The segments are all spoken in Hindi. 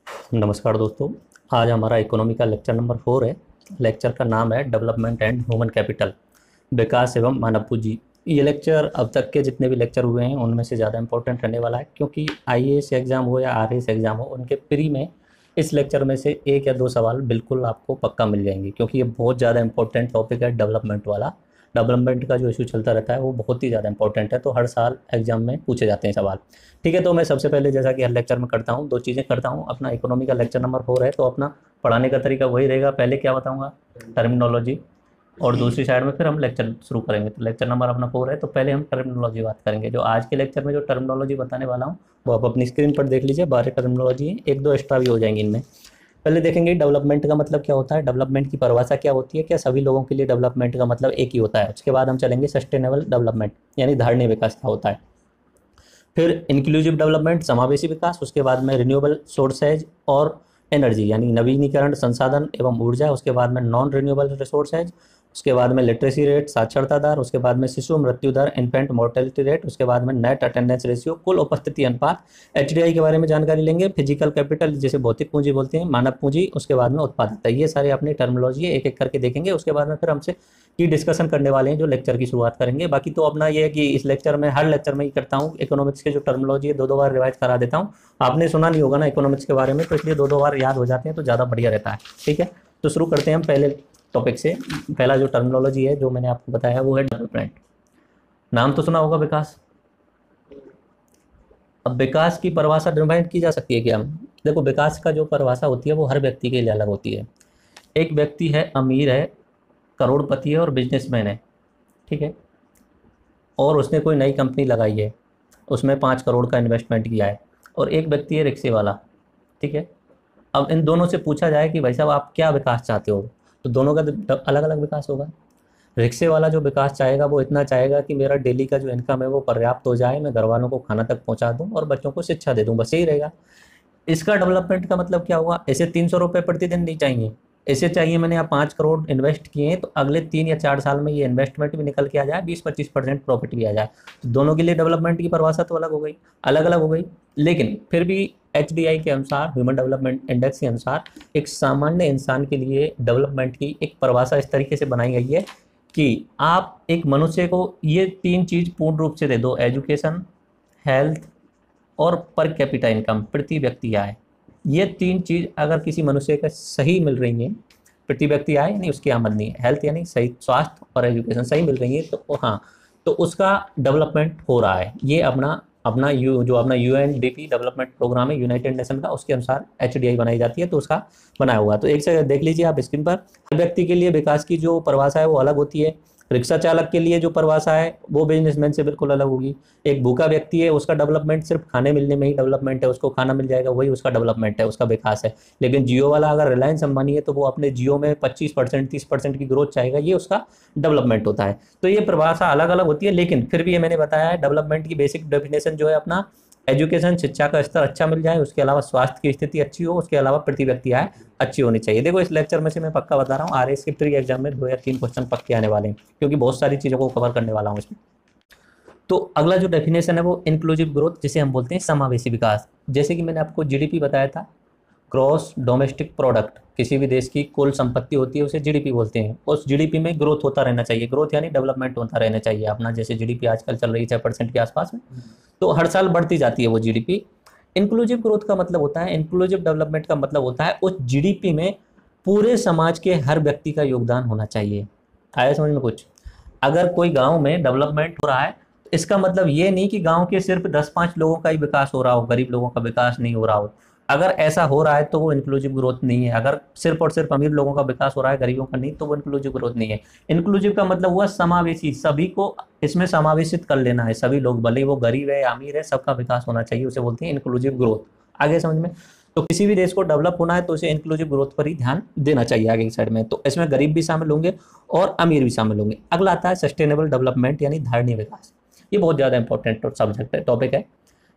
नमस्कार दोस्तों। आज हमारा इकोनॉमी का लेक्चर नंबर 4 है। लेक्चर का नाम है डेवलपमेंट एंड ह्यूमन कैपिटल, विकास एवं मानव पूंजी। ये लेक्चर अब तक के जितने भी लेक्चर हुए हैं उनमें से ज़्यादा इंपॉर्टेंट रहने वाला है, क्योंकि आईएएस एग्जाम हो या आरएएस एग्जाम हो, उनके प्री में इस लेक्चर में से एक या दो सवाल बिल्कुल आपको पक्का मिल जाएंगे, क्योंकि ये बहुत ज़्यादा इंपॉर्टेंट टॉपिक है डेवलपमेंट वाला। डेवलपमेंट का जो इशू चलता रहता है वो बहुत ही ज़्यादा इंपॉर्टेंट है, तो हर साल एग्जाम में पूछे जाते हैं सवाल। ठीक है, तो मैं सबसे पहले जैसा कि हर लेक्चर में करता हूँ, दो चीज़ें करता हूँ। अपना इकोनॉमी का लेक्चर नंबर 4 है, तो अपना पढ़ाने का तरीका वही रहेगा। पहले क्या बताऊँगा, टर्मिनोलॉजी, और दूसरी साइड में फिर हम लेक्चर शुरू करेंगे। तो लेक्चर नंबर अपना 4 है, तो पहले हम टर्मिनोलॉजी बात करेंगे। जो आज के लेक्चर में जो टर्मिनोलॉजी बताने वाला हूँ वो आप अपनी स्क्रीन पर देख लीजिए। 12 टर्मिनोलॉजी है, एक दो एक्स्ट्रा भी हो जाएंगी इनमें। पहले देखेंगे डेवलपमेंट का मतलब क्या होता है, डेवलपमेंट की परिभाषा क्या होती है, क्या सभी लोगों के लिए डेवलपमेंट का मतलब एक ही होता है। उसके बाद हम चलेंगे सस्टेनेबल डेवलपमेंट यानी धारणीय विकास क्या होता है। फिर इंक्लूसिव डेवलपमेंट समावेशी विकास, उसके बाद में रिन्यूएबल सोर्सेज और एनर्जी यानी नवीनीकरण संसाधन एवं ऊर्जा, उसके बाद में नॉन रिन्यूएबल रिसोर्सेज, उसके बाद में लिटरेसी रेट साक्षरता दर, उसके बाद में शिशु मृत्यु दर इन्फेंट मोर्टेलिटी रेट, उसके बाद में नेट अटेंडेंस रेशियो कुल उपस्थिति अनुपात। एचडीआई के बारे में जानकारी लेंगे, फिजिकल कैपिटल जिसे भौतिक पूंजी बोलते हैं, मानव पूंजी, उसके बाद में उत्पादकता। ये सारे अपनी टर्मिनोलॉजी एक एक करके देखेंगे। उसके बाद में फिर हमसे की डिस्कशन करने वाले हैं जो लेक्चर की शुरुआत करेंगे। बाकी तो अपना ये है कि इस लेक्चर में हर लेक्चर में ही करता हूँ इकोनॉमिक्स के जो टर्मिनोलॉजी है दो दो बार रिवाइज करा देता हूँ। आपने सुना नहीं होगा ना इकोनॉमिक्स के बारे में, तो इसलिए दो दो बार याद हो जाते हैं तो ज़्यादा बढ़िया रहता है। ठीक है, तो शुरू करते हैं हम पहले टॉपिक से। पहला जो टर्मिनोलॉजी है जो मैंने आपको बताया वो है डेवलपमेंट। नाम तो सुना होगा विकास। अब विकास की परिभाषा डिफाइन की जा सकती है क्या? देखो, विकास का जो परिभाषा होती है वो हर व्यक्ति के लिए अलग होती है। एक व्यक्ति है, अमीर है, करोड़पति है और बिजनेसमैन है, ठीक है, और उसने कोई नई कंपनी लगाई है, उसमें 5 करोड़ का इन्वेस्टमेंट किया है, और एक व्यक्ति है रिक्शे वाला, ठीक है। अब इन दोनों से पूछा जाए कि भाई साहब आप क्या विकास चाहते हो, तो दोनों का अलग अलग विकास होगा। रिक्शे वाला जो विकास चाहेगा वो इतना चाहेगा कि मेरा डेली का जो इनकम है वो पर्याप्त हो जाए, मैं घर वालों को खाना तक पहुंचा दूं और बच्चों को शिक्षा दे दूं, बस यही रहेगा। इसका डेवलपमेंट का मतलब क्या हुआ, ऐसे 300 रुपये प्रतिदिन नहीं चाहिए, ऐसे चाहिए मैंने यहाँ 5 करोड़ इन्वेस्ट किए हैं तो अगले 3 या 4 साल में ये इन्वेस्टमेंट भी निकल के आ जाए, 20-25% प्रॉफिट भी आ जाए। तो दोनों के लिए डेवलपमेंट की परिभाषा तो अलग हो गई, अलग अलग हो गई। लेकिन फिर भी एचडीआई के अनुसार, ह्यूमन डेवलपमेंट इंडेक्स के अनुसार, एक सामान्य इंसान के लिए डेवलपमेंट की एक परिभाषा इस तरीके से बनाई गई है कि आप एक मनुष्य को ये 3 चीज़ पूर्ण रूप से दे दो, एजुकेशन, हेल्थ और पर कैपिटा इनकम, प्रति व्यक्ति आय। ये 3 चीज़ अगर किसी मनुष्य का सही मिल रही हैं, प्रति व्यक्ति आय यानी उसकी आमदनी, हेल्थ यानी सही स्वास्थ्य और एजुकेशन सही मिल रही है, तो हाँ, तो उसका डेवलपमेंट हो रहा है। ये अपना अपना जो अपना यूएनडीपी डेवलपमेंट प्रोग्राम है यूनाइटेड नेशन का, उसके अनुसार एचडीआई बनाई जाती है, तो उसका बनाया हुआ। तो एक से देख लीजिए आप स्क्रीन पर, हर व्यक्ति के लिए विकास की जो परिभाषा है वो अलग होती है। रिक्शा चालक के लिए जो परिभाषा है वो बिजनेसमैन से बिल्कुल अलग होगी। एक भूखा व्यक्ति है, उसका डेवलपमेंट सिर्फ खाने मिलने में ही डेवलपमेंट है, उसको खाना मिल जाएगा वही उसका डेवलपमेंट है, उसका विकास है। लेकिन जियो वाला अगर रिलायंस अंबानी है तो वो अपने जियो में 25% 30% की ग्रोथ चाहेगा, ये उसका डेवलपमेंट होता है। तो ये परिभाषा अलग अलग होती है, लेकिन फिर भी ये मैंने बताया है डेवलपमेंट की बेसिक डेफिनेशन जो है अपना एजुकेशन, शिक्षा का स्तर अच्छा मिल जाए, उसके अलावा स्वास्थ्य की स्थिति अच्छी हो, उसके अलावा प्रति व्यक्ति आय अच्छी होनी चाहिए। देखो इस लेक्चर में से मैं पक्का बता रहा हूँ आरएएस के प्री एग्जाम में 2 या 3 क्वेश्चन पक्के आने वाले हैं, क्योंकि बहुत सारी चीज़ों को कवर करने वाला हूँ इसमें। तो अगला जो डेफिनेशन है वो इंक्लूसिव ग्रोथ, जिसे हम बोलते हैं समावेशी विकास। जैसे कि मैंने आपको जीडीपी बताया था, ग्रॉस डोमेस्टिक प्रोडक्ट, किसी भी देश की कुल संपत्ति होती है उसे जीडीपी बोलते हैं। उस जीडीपी में ग्रोथ होता रहना चाहिए, ग्रोथ यानी डेवलपमेंट होता रहना चाहिए अपना। जैसे जीडीपी आजकल चल रही है 6% के आसपास में, तो हर साल बढ़ती जाती है वो जीडीपी। इंक्लूसिव ग्रोथ का मतलब होता है, इंक्लूसिव डेवलपमेंट का मतलब होता है उस जीडीपी में पूरे समाज के हर व्यक्ति का योगदान होना चाहिए। आया समझ में कुछ? अगर कोई गांव में डेवलपमेंट हो रहा है तो इसका मतलब ये नहीं कि गांव के सिर्फ 10-5 लोगों का ही विकास हो रहा हो, गरीब लोगों का विकास नहीं हो रहा हो। अगर ऐसा हो रहा है तो वो इंक्लूसिव ग्रोथ नहीं है। अगर सिर्फ और सिर्फ अमीर लोगों का विकास हो रहा है, गरीबों का नहीं, तो वो इंक्लूसिव ग्रोथ नहीं है। इंक्लूसिव का मतलब हुआ समावेशी, सभी को इसमें समावेशित कर लेना है, सभी लोग, भले वो गरीब है या अमीर है, सबका विकास होना चाहिए, उसे बोलते हैं इंक्लूसिव ग्रोथ। आगे समझ में? तो किसी भी देश को डेवलप होना है तो उसे इंक्लूसिव ग्रोथ पर ही ध्यान देना चाहिए आगे की साइड में। तो इसमें गरीब भी शामिल होंगे और अमीर भी शामिल होंगे। अगला आता है सस्टेनेबल डेवलपमेंट यानी धारणीय विकास। ये बहुत ज़्यादा इंपॉर्टेंट सब्जेक्ट है, टॉपिक है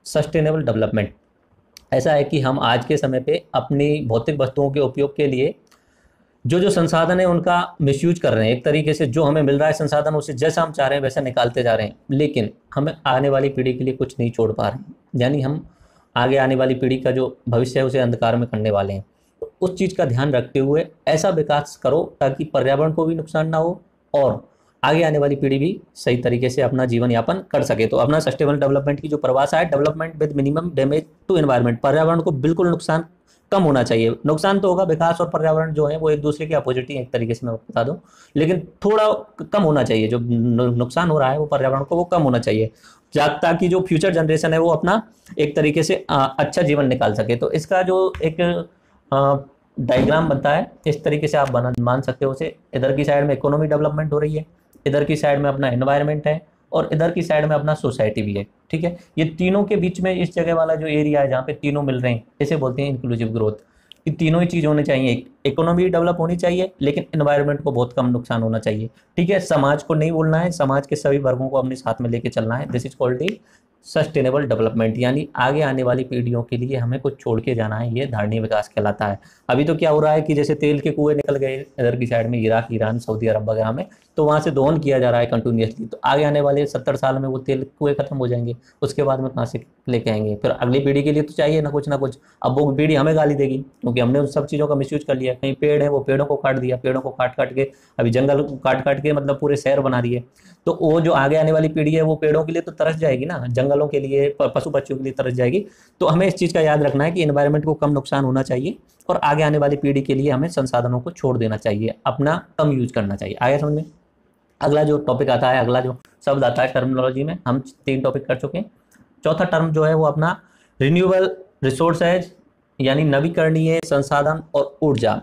सस्टेनेबल डेवलपमेंट। ऐसा है कि हम आज के समय पे अपनी भौतिक वस्तुओं के उपयोग के लिए जो जो संसाधन है उनका मिसयूज कर रहे हैं। एक तरीके से जो हमें मिल रहा है संसाधन, उसे जैसा हम चाह रहे हैं वैसा निकालते जा रहे हैं, लेकिन हमें आने वाली पीढ़ी के लिए कुछ नहीं छोड़ पा रहे हैं। यानी हम आगे आने वाली पीढ़ी का जो भविष्य है उसे अंधकार में करने वाले हैं। तो उस चीज़ का ध्यान रखते हुए ऐसा विकास करो ताकि पर्यावरण को भी नुकसान ना हो और आगे आने वाली पीढ़ी भी सही तरीके से अपना जीवन यापन कर सके। तो अपना सस्टेनेबल डेवलपमेंट की जो परिभाषा है, development with minimum damage to environment, पर्यावरण को बिल्कुल नुकसान कम होना चाहिए। नुकसान तो होगा, विकास और पर्यावरण जो है वो एक दूसरे के अपोजिट ही एक तरीके से मैं बता दूं, लेकिन थोड़ा कम होना चाहिए। जो नुकसान हो रहा है वो पर्यावरण को वो कम होना चाहिए, ताकि जो फ्यूचर जनरेशन है वो अपना एक तरीके से अच्छा जीवन निकाल सके। तो इसका जो एक डायग्राम बनता है इस तरीके से आप बना मान सकते हो उसे। इधर की साइड में इकोनॉमी डेवलपमेंट हो रही है, इधर की साइड में अपना एनवायरनमेंट है और इधर की साइड में अपना सोसाइटी भी है। ठीक है, ये तीनों के बीच में इस जगह वाला जो एरिया है जहाँ पे तीनों मिल रहे हैं इसे बोलते हैं इंक्लूसिव ग्रोथ। कि तीनों ही चीज़ होनी चाहिए, इकोनॉमी डेवलप होनी चाहिए लेकिन एनवायरनमेंट को बहुत कम नुकसान होना चाहिए। ठीक है, समाज को नहीं भूलना है, समाज के सभी वर्गों को अपने साथ में लेके चलना है। This is called the sustainable development, यानी आगे आने वाली पीढ़ियों के लिए हमें कुछ छोड़ के जाना है, ये धारणीय विकास कहलाता है। अभी तो क्या हो रहा है कि जैसे तेल के कुएं निकल गए इधर की साइड में, इराक, ईरान, सऊदी अरब वगैरह में, तो वहाँ से दोहन किया जा रहा है कंटिन्यूसली। तो आगे आने वाले 70 साल में वो तेल कुएं खत्म हो जाएंगे, उसके बाद में कहाँ से लेके आएंगे? फिर अगली पीढ़ी के लिए तो चाहिए ना कुछ। अब वो पीढ़ी हमें गाली देगी क्योंकि हमने उन सब चीज़ों का मिसयूज कर लिया। कहीं पेड़ है वो पेड़ों को काट दिया, पेड़ों को काट काट के अभी जंगल काट काट के मतलब पूरे शहर बना दिए। तो वो जो आगे आने वाली पीढ़ी है वो पेड़ों के लिए तो तरस जाएगी ना, जंगलों के लिए, पशु पक्षियों के लिए तरस जाएगी। तो हमें इस चीज़ का याद रखना है कि एनवायरनमेंट को कम नुकसान होना चाहिए और आगे आने वाली पीढ़ी के लिए हमें संसाधनों को छोड़ देना चाहिए, अपना कम यूज करना चाहिए। आगे समझ में? अगला जो टॉपिक आता है, अगला जो शब्द आता है टर्मिनोलॉजी में, हम 3 टॉपिक कर चुके हैं। चौथा टर्म जो है वो अपना रिन्यूएबल रिसोर्सेज, यानी नवीकरणीय संसाधन और ऊर्जा।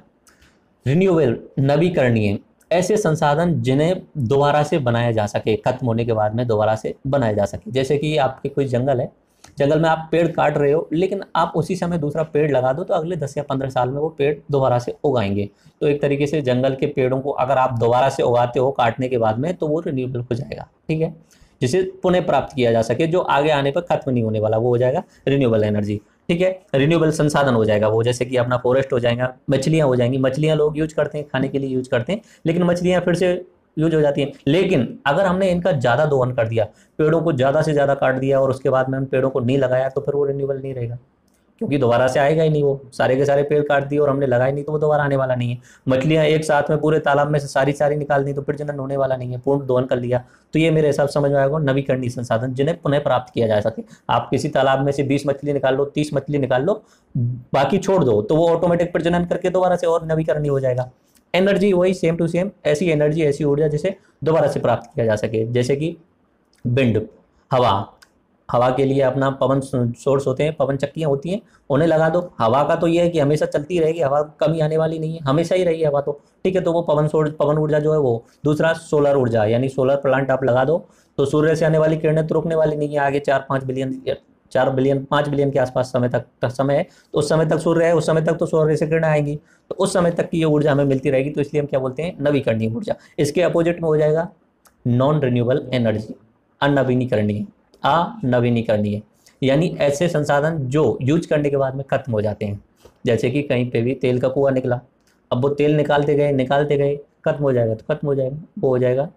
रिन्यूएबल, नवीकरणीय, ऐसे संसाधन जिन्हें दोबारा से बनाया जा सके, खत्म होने के बाद में दोबारा से बनाया जा सके। जैसे कि आपके कोई जंगल है, जंगल में आप पेड़ काट रहे हो लेकिन आप उसी समय दूसरा पेड़ लगा दो तो अगले 10 या 15 साल में वो पेड़ दोबारा से उगाएंगे। तो एक तरीके से जंगल के पेड़ों को अगर आप दोबारा से उगाते हो काटने के बाद में तो वो रिन्यूएबल हो जाएगा। ठीक है, जिसे पुनः प्राप्त किया जा सके, जो आगे आने पर खत्म नहीं होने वाला, वो हो जाएगा रिन्यूएबल एनर्जी। ठीक है, रिन्यूएबल संसाधन हो जाएगा वो, जैसे कि अपना फॉरेस्ट हो जाएगा, मछलियां हो जाएंगी। मछलियां लोग यूज करते हैं, खाने के लिए यूज करते हैं, लेकिन मछलियां फिर से यूज हो जाती हैं। लेकिन अगर हमने इनका ज़्यादा दोहन कर दिया, पेड़ों को ज़्यादा से ज़्यादा काट दिया और उसके बाद में हम पेड़ों को नहीं लगाया, तो फिर वो रिन्यूएबल नहीं रहेगा, क्योंकि दोबारा से आएगा ही नहीं। वो सारे के सारे पेड़ काट दिए और हमने लगाए नहीं तो वो दोबारा आने वाला नहीं है। मछलियां एक साथ में पूरे तालाब में से सारी निकाल दी तो फिर जनन होने वाला नहीं है, पूर्ण दोहन कर लिया। तो ये मेरे हिसाब समझ में आएगा, नवीकरणीय संसाधन जिन्हें पुनः प्राप्त किया जा सके। आप किसी तालाब में से 20 मछली निकाल लो, 30 मछली निकाल लो, बाकी छोड़ दो, तो वो ऑटोमेटिक प्रजनन करके दोबारा से और नवीकरणीय हो जाएगा। एनर्जी वही सेम टू सेम, ऐसी एनर्जी, ऐसी ऊर्जा जिसे दोबारा से प्राप्त किया जा सके। जैसे कि विंड, हवा, हवा के लिए अपना पवन सोर्स होते हैं, पवन चक्कियां होती हैं, उन्हें लगा दो। हवा का तो ये है कि हमेशा चलती रहेगी, हवा कमी आने वाली नहीं है, हमेशा ही रहेगी हवा तो। ठीक है, तो वो पवन सोर्स, पवन ऊर्जा जो है वो। दूसरा सोलर ऊर्जा, यानी सोलर प्लांट आप लगा दो तो सूर्य से आने वाली किरणें तो रुकने वाली नहीं है। आगे 4-5 बिलियन, 5 बिलियन के आसपास समय तक समय है, तो उस समय तक सूर्य है, उस समय तक तो सूर्य से किरणें आएंगी, तो उस समय तक की ये ऊर्जा हमें मिलती रहेगी। तो इसलिए हम क्या बोलते हैं, नवीकरणीय ऊर्जा। इसके अपोजिट में हो जाएगा नॉन रिन्यूएबल एनर्जी, अनवीनीकरणीय। अनवीनीकरणीय यानी ऐसे संसाधन जो यूज करने के बाद में खत्म हो जाते हैं। जैसे कि कहीं पे भी तेल का कुआं निकला, अब वो तेल निकालते गए खत्म हो जाएगा, तो खत्म हो जाएगा, वो हो जाएगा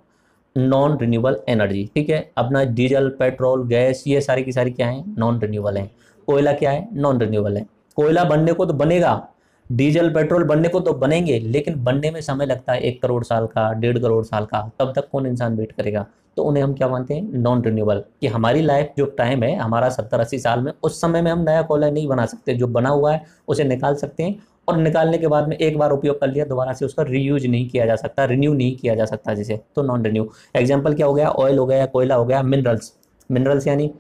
नॉन रिन्यूएबल एनर्जी। ठीक है, अपना डीजल, पेट्रोल, गैस, ये सारी की सारी क्या है, नॉन रिन्यूएबल है। कोयला क्या है, नॉन रिन्यूएबल है। कोयला बनने को तो बनेगा, डीजल पेट्रोल बनने को तो बनेंगे, लेकिन बनने में समय लगता है 1 करोड़ साल का, 1.5 करोड़ साल का, तब तक कौन इंसान वेट करेगा? तो उन्हें हम क्या मानते हैं, नॉन रिन्यूएबल। कि हमारी लाइफ जो टाइम है हमारा 70-80 साल में, उस समय में हम नया कोयला नहीं बना सकते, जो बना हुआ है उसे निकाल सकते हैं और निकालने के बाद में एक बार उपयोग कर लिया, दोबारा से उसका रीयूज नहीं किया जा सकता, रिन्यू नहीं किया जा सकता जिसे, तो नॉन रिन्यू। एग्जाम्पल क्या हो गया, ऑयल हो गया, कोयला हो गया। मिनरल्स, मिनरल्स यानी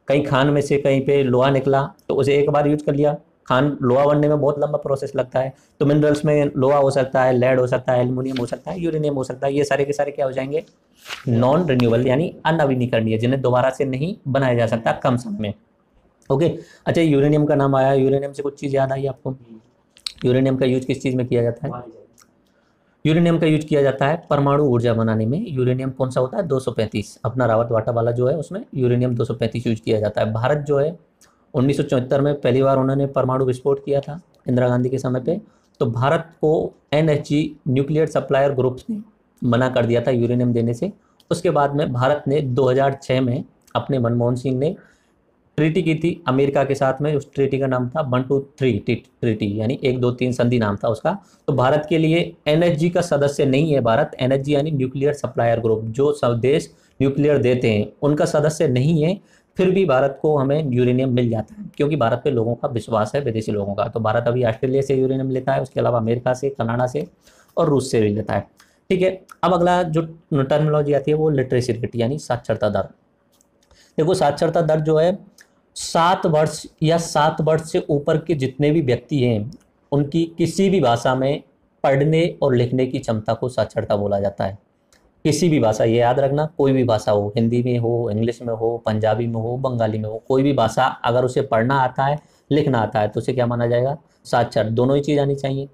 कहीं खान में से कहीं पे लोहा निकला तो उसे एक बार यूज कर लिया। खान, लोहा बनने में बहुत लंबा प्रोसेस लगता है, तो मिनरल्स में लोहा हो सकता है, लेड हो सकता है, एल्युमिनियम हो सकता है, यूरेनियम हो सकता है। ये सारे के सारे क्या हो जाएंगे, नॉन रिन्यूएबल यानी अनवीनीकरणीय, जिन्हें दोबारा से नहीं बनाया जा सकता कम समय में। ओके, अच्छा, यूरेनियम का नाम आया, यूरेनियम से कुछ चीज़ याद आई आपको? यूरेनियम का यूज किस चीज़ में किया जाता है? यूरेनियम का यूज किया जाता है परमाणु ऊर्जा बनाने में। यूरेनियम कौन सा होता है, 235, अपना रावत वाटा वाला जो है उसमें यूरेनियम 235 यूज किया जाता है। भारत जो है 1974 में पहली बार उन्होंने परमाणु विस्फोट किया था इंदिरा गांधी के समय पे, तो भारत को NHG न्यूक्लियर सप्लायर ग्रुप्स ने मना कर दिया था यूरेनियम देने से। उसके बाद में भारत ने 2006 में अपने मनमोहन सिंह ने ट्रीटी की थी अमेरिका के साथ में। उस ट्रीटी का नाम था 123 ट्रीटी, यानी 1 2 3 संधि नाम था उसका। तो भारत के लिए एनएसजी का सदस्य नहीं है भारत। एनएसजी यानी न्यूक्लियर सप्लायर ग्रुप, जो सब देश न्यूक्लियर देते हैं उनका सदस्य नहीं है। फिर भी भारत को हमें यूरेनियम मिल जाता है क्योंकि भारत पे लोगों का विश्वास है, विदेशी लोगों का। तो भारत अभी ऑस्ट्रेलिया से यूरेनियम लेता है, उसके अलावा अमेरिका से, कनाडा से और रूस से भी लेता है। ठीक है, अब अगला जो टर्मिनोलॉजी आती है वो लिटरेसी रेट यानी साक्षरता दर। देखो साक्षरता दर जो है 7 वर्ष या 7 वर्ष से ऊपर के जितने भी व्यक्ति हैं उनकी किसी भी भाषा में पढ़ने और लिखने की क्षमता को साक्षरता बोला जाता है। किसी भी भाषा, ये याद रखना, कोई भी भाषा हो, हिंदी में हो, इंग्लिश में हो, पंजाबी में हो, बंगाली में हो, कोई भी भाषा अगर उसे पढ़ना आता है, लिखना आता है तो उसे क्या माना जाएगा? साक्षर। दोनों ही चीज़ आनी चाहिए,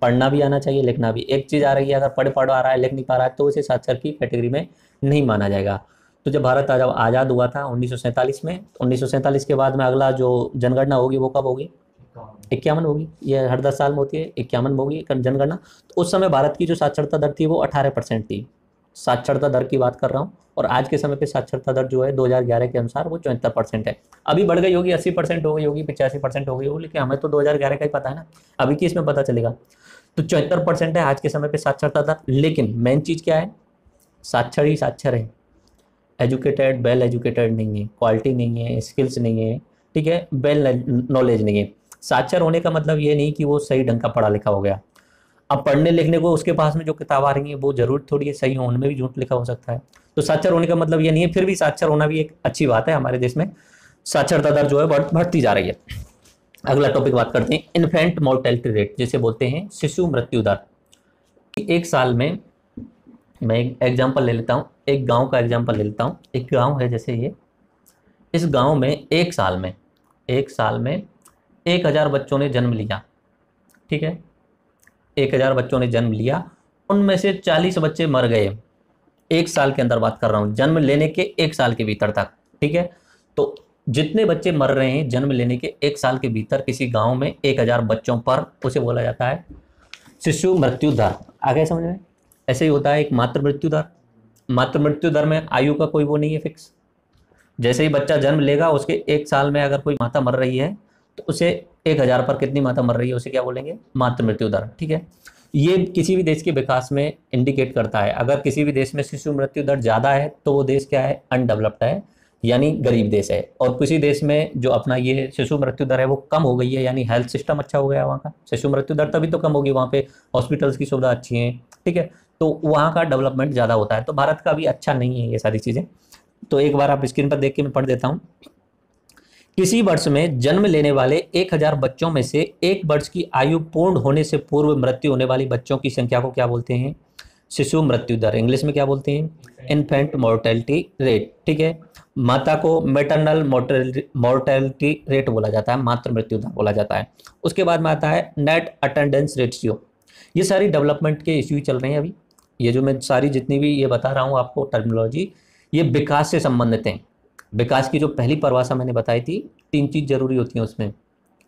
पढ़ना भी आना चाहिए, लिखना भी। एक चीज़ आ रही है, अगर पढ़ रहा है, लिख नहीं पा रहा है तो उसे साक्षर की कैटेगरी में नहीं माना जाएगा। तो जब भारत आज़ाद हुआ था 1947 में, 1947 के बाद में अगला जो जनगणना होगी वो कब होगी? 51 होगी। ये हर 10 साल में होती है, 51 में होगी जनगणना। तो उस समय भारत की जो साक्षरता दर थी वो 18% थी। साक्षरता दर की बात कर रहा हूँ। और आज के समय पे साक्षरता दर जो है 2011 के अनुसार वो 74% है। अभी बढ़ गई होगी, 80% हो गई होगी, 85% हो गई होगी, लेकिन हमें तो 2011 का ही पता है ना, अभी की इसमें पता चलेगा। तो 74% है आज के समय पे साक्षरता दर। लेकिन मेन चीज़ क्या है? साक्षर ही साक्षर है, एजुकेटेड वेल एजुकेटेड नहीं है, क्वालिटी नहीं है, स्किल्स नहीं है, ठीक है, वेल नॉलेज नहीं है। साक्षर होने का मतलब ये नहीं कि वो सही ढंग का पढ़ा लिखा हो गया। अब पढ़ने लिखने को उसके पास में जो किताब आ रही है वो जरूर थोड़ी है सही हो, उनमें भी झूठ लिखा हो सकता है। तो साक्षर होने का मतलब ये नहीं है। फिर भी साक्षर होना भी एक अच्छी बात है। हमारे देश में साक्षरता दर जो है बढ़ती जा रही है। अगला टॉपिक बात करते हैं इन्फेंट मोर्टेलिटी रेट, जिसे बोलते हैं शिशु मृत्यु दर। एक साल में, मैं एक एग्जाम्पल ले लेता हूँ, एक गांव का एग्जाम्पल ले लेता हूँ। एक गांव है जैसे ये, इस गांव में एक साल में 1000 बच्चों ने जन्म लिया। ठीक है, 1000 बच्चों ने जन्म लिया, उनमें से 40 बच्चे मर गए। एक साल के अंदर बात कर रहा हूँ, जन्म लेने के एक साल के भीतर तक। ठीक है, तो जितने बच्चे मर रहे हैं जन्म लेने के एक साल के भीतर किसी गांव में 1000 बच्चों पर, उसे बोला जाता है शिशु मृत्यु दर। आ गए समझ में? ऐसे ही होता है एक मातृ मृत्यु दर। मातृ मृत्यु दर में आयु का कोई वो नहीं है फिक्स। जैसे ही बच्चा जन्म लेगा उसके एक साल में अगर कोई माता मर रही है तो उसे 1000 पर कितनी माता मर रही है उसे क्या बोलेंगे? मातृ मृत्यु दर। ठीक है, ये किसी भी देश के विकास में इंडिकेट करता है। अगर किसी भी देश में शिशु मृत्यु दर ज़्यादा है तो वो देश क्या है? अनडेवलप्ड है, यानी गरीब देश है। और किसी देश में जो अपना ये शिशु मृत्यु दर है वो कम हो गई है, यानी हेल्थ सिस्टम अच्छा हो गया वहाँ का। शिशु मृत्यु दर तभी तो कम होगी, वहाँ पे हॉस्पिटल्स की सुविधा अच्छी है। ठीक है, तो वहाँ का डेवलपमेंट ज़्यादा होता है। तो भारत का भी अच्छा नहीं है ये सारी चीज़ें। तो एक बार आप स्क्रीन पर देख के मैं पढ़ देता हूँ। किसी वर्ष में जन्म लेने वाले 1000 बच्चों में से 1 वर्ष की आयु पूर्ण होने से पूर्व मृत्यु होने वाली बच्चों की संख्या को क्या बोलते हैं? शिशु मृत्यु दर। इंग्लिश में क्या बोलते हैं? Infant mortality rate. ठीक है, माता को मैटरनल मोर्टेलिटी रेट बोला जाता है, मातृ मृत्यु दर बोला जाता है। उसके बाद में आता है नेट अटेंडेंस रेशियो। ये सारी डेवलपमेंट के इश्यू चल रहे हैं अभी। ये जो मैं सारी जितनी भी ये बता रहा हूँ आपको टर्मिनोलॉजी, ये विकास से संबंधित हैं। विकास की जो पहली परिभाषा मैंने बताई थी, 3 चीज़ जरूरी होती हैं उसमें।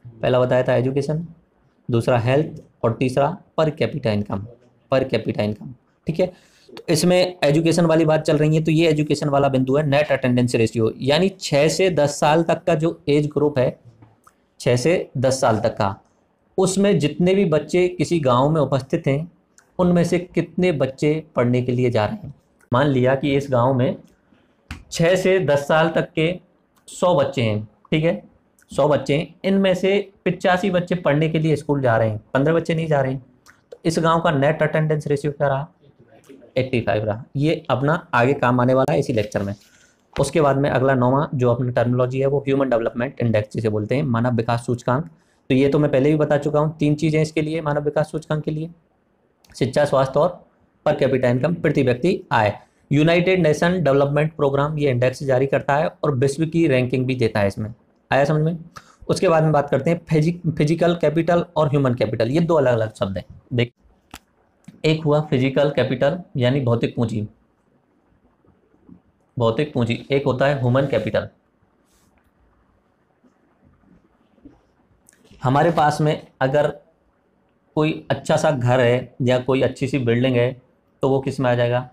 पहला बताया था एजुकेशन, दूसरा हेल्थ और तीसरा per capita income. Per capita income, ठीक है। तो इसमें एजुकेशन वाली बात चल रही है, तो ये एजुकेशन वाला बिंदु है नेट अटेंडेंस रेशियो, यानी 6 से 10 साल तक का जो एज ग्रुप है, 6 से 10 साल तक का, उसमें जितने भी बच्चे किसी गांव में उपस्थित हैं उनमें से कितने बच्चे पढ़ने के लिए जा रहे हैं। मान लिया कि इस गांव में 6 से 10 साल तक के 100 बच्चे हैं, ठीक है, 100 बच्चे हैं, इनमें से 85 बच्चे पढ़ने के लिए स्कूल जा रहे हैं, 15 बच्चे नहीं जा रहे हैं। तो इस गांव का नेट अटेंडेंस रेशियो क्या रहा? 85 रहा। ये अपना आगे काम आने वाला है इसी लेक्चर में। उसके बाद में अगला 9वां जो अपनी टर्मिनोलॉजी है वो ह्यूमन डेवलपमेंट इंडेक्स जिसे बोलते हैं, मानव विकास सूचकांक। तो ये तो मैं पहले भी बता चुका हूँ, 3 चीज़ें इसके लिए मानव विकास सूचकांक के लिए, शिक्षा, स्वास्थ्य और पर कैपिटा इनकम, प्रति व्यक्ति आय। यूनाइटेड नेशन डेवलपमेंट प्रोग्राम ये इंडेक्स जारी करता है और विश्व की रैंकिंग भी देता है इसमें। आया समझ में? उसके बाद में बात करते हैं फिजिकल कैपिटल और ह्यूमन कैपिटल। ये 2 अलग अलग शब्द हैं। देख, एक हुआ फिजिकल कैपिटल यानी भौतिक पूंजी, भौतिक पूंजी। एक होता है ह्यूमन कैपिटल। हमारे पास में अगर कोई अच्छा सा घर है या कोई अच्छी सी बिल्डिंग है तो वो किस में आ जाएगा?